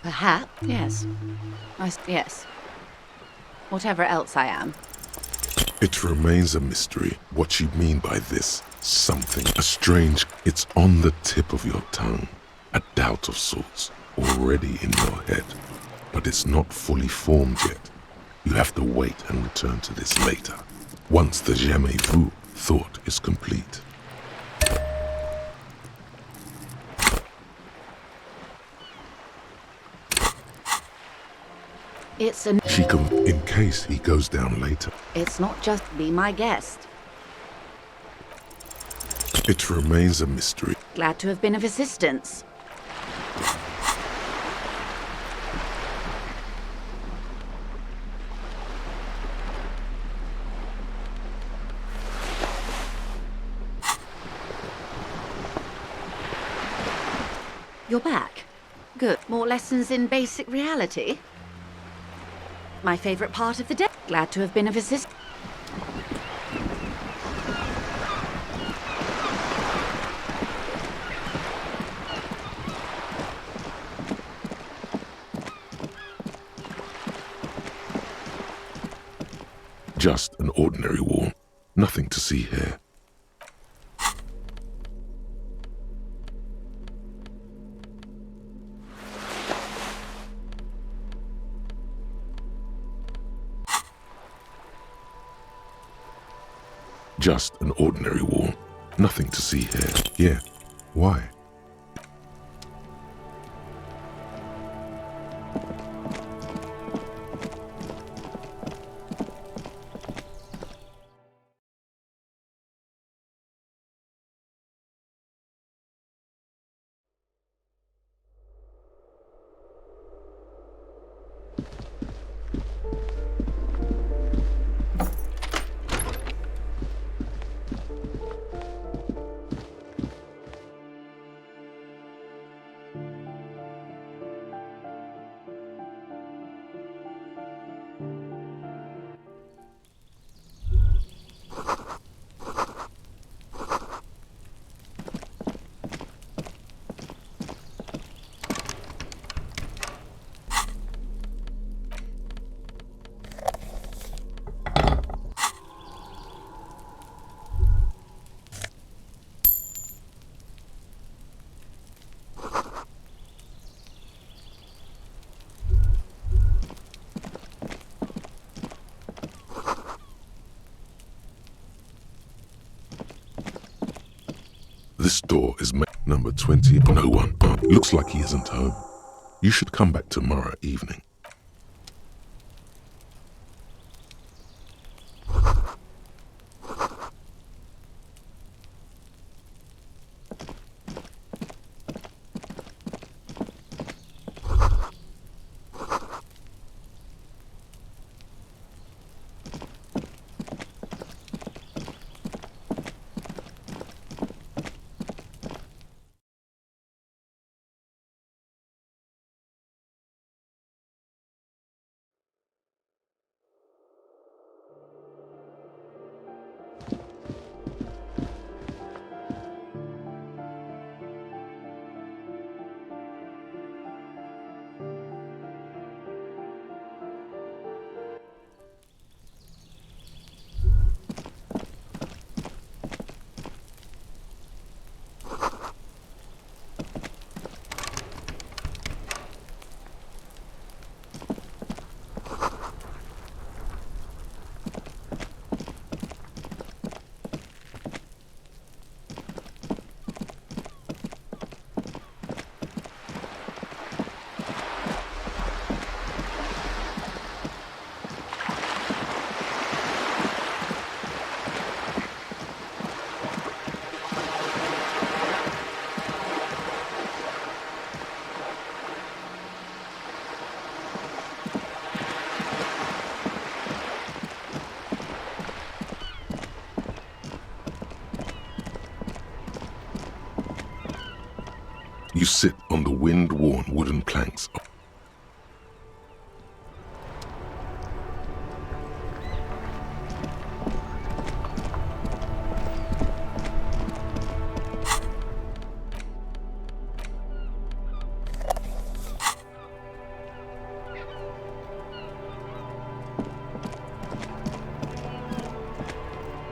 Perhaps, yes. Yes. Whatever else I am.
It remains a mystery what you mean by this something. A strange... It's on the tip of your tongue. A doubt of sorts already in your head. But it's not fully formed yet. You have to wait and return to this later. Once the jamais vu thought is complete. She can, in case he goes down later.
It's not just be my guest.
It remains a mystery.
Glad to have been of assistance. You're back. Good. More lessons in basic reality? My favourite part of the day. Glad to have been of assistance.
Just an ordinary wall. Nothing to see here. Just an ordinary wall. Nothing to see here. Yeah. Why? This door is number 20. No one. Looks like he isn't home. You should come back tomorrow evening. You sit on the wind-worn wooden planks.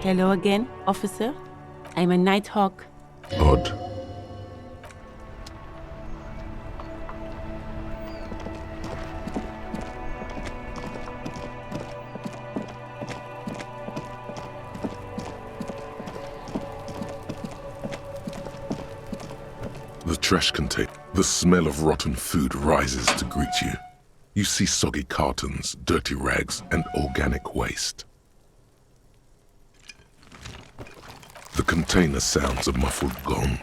Hello again, officer. I'm a Nighthawk.
Odd. The trash container. The smell of rotten food rises to greet you. You see soggy cartons, dirty rags, and organic waste. The container sounds a muffled gong.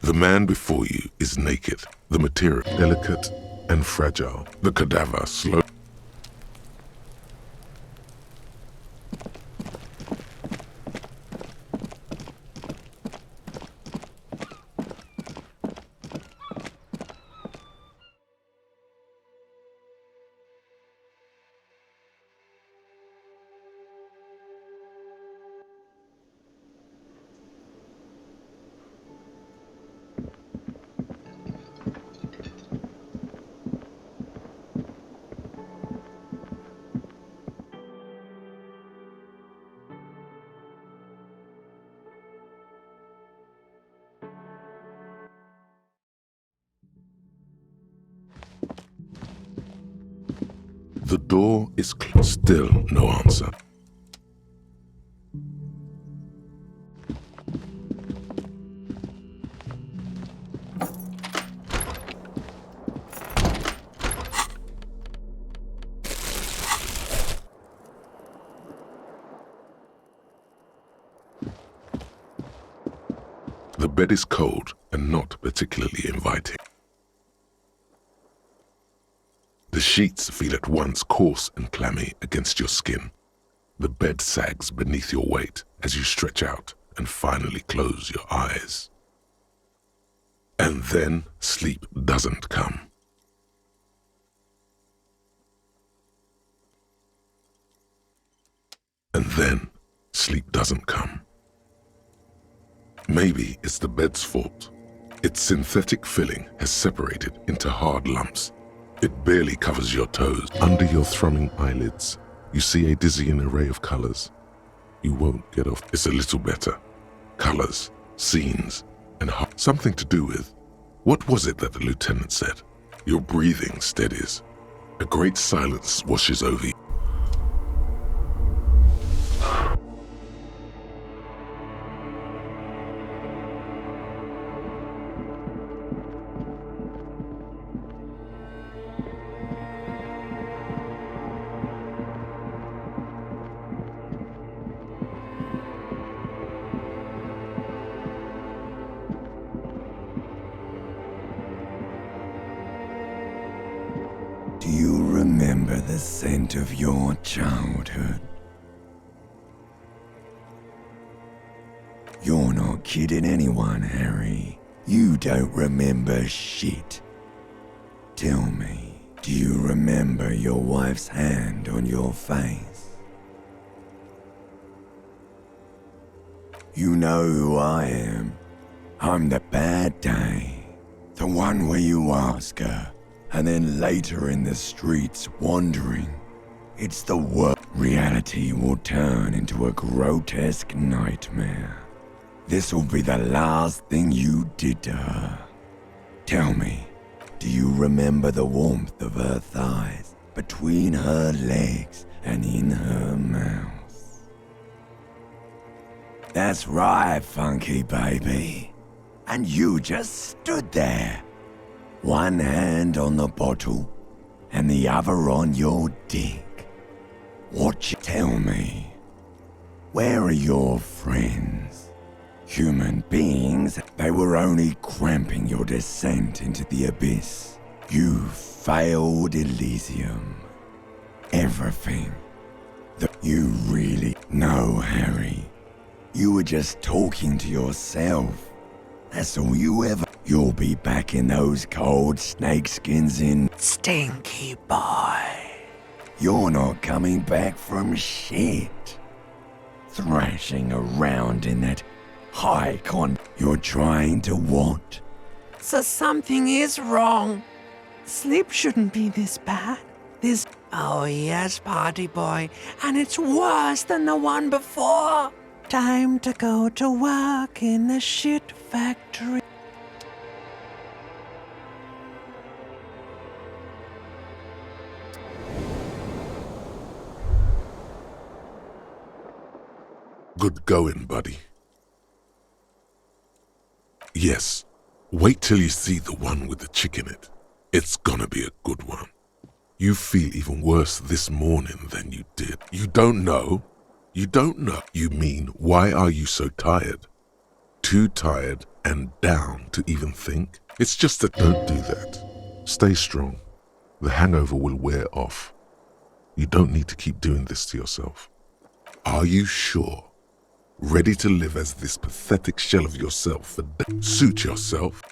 The man before you is naked, the material delicate and fragile, the cadaver slow. The door is closed. Still no answer. The bed is cold and not particularly inviting. The sheets feel at once coarse and clammy against your skin. The bed sags beneath your weight as you stretch out and finally close your eyes. And then sleep doesn't come. And then sleep doesn't come. Maybe it's the bed's fault. Its synthetic filling has separated into hard lumps. It barely covers your toes. Under your thrumming eyelids, you see a dizzying array of colors. You won't get off. It's a little better. Colors, scenes, and something to do with What was it that the lieutenant said? Your breathing steadies. A great silence washes over you.
Do you remember the scent of your childhood? You're not kidding anyone, Harry. You don't remember shit. Tell me, do you remember your wife's hand on your face? You know who I am. I'm the bad day. The one where you ask her, and then later in the streets wandering. It's the worst. Reality will turn into a grotesque nightmare. This'll be the last thing you did to her. Tell me, do you remember the warmth of her thighs, between her legs and in her mouth? That's right, funky baby. And you just stood there. One hand on the bottle, and the other on your dick. What you tell me? Where are your friends? Human beings, they were only cramping your descent into the abyss. You failed Elysium. Everything that you really know, Harry. You were just talking to yourself. That's all you ever. You'll be back in those cold snakeskins in Stinky Boy. You're not coming back from shit. Thrashing around in that high con. You're trying to what?
So something is wrong. Sleep shouldn't be this bad. Oh yes, party boy, and it's worse than the one before. Time to go to work in the shit factory.
Good going, buddy. Yes, wait till you see the one with the chick in it. It's gonna be a good one. You feel even worse this morning than you did. You don't know? You don't know? You mean, why are you so tired? Too tired and down to even think? It's just that don't do that. Stay strong. The hangover will wear off. You don't need to keep doing this to yourself. Are you sure? Ready to live as this pathetic shell of yourself? Suit yourself?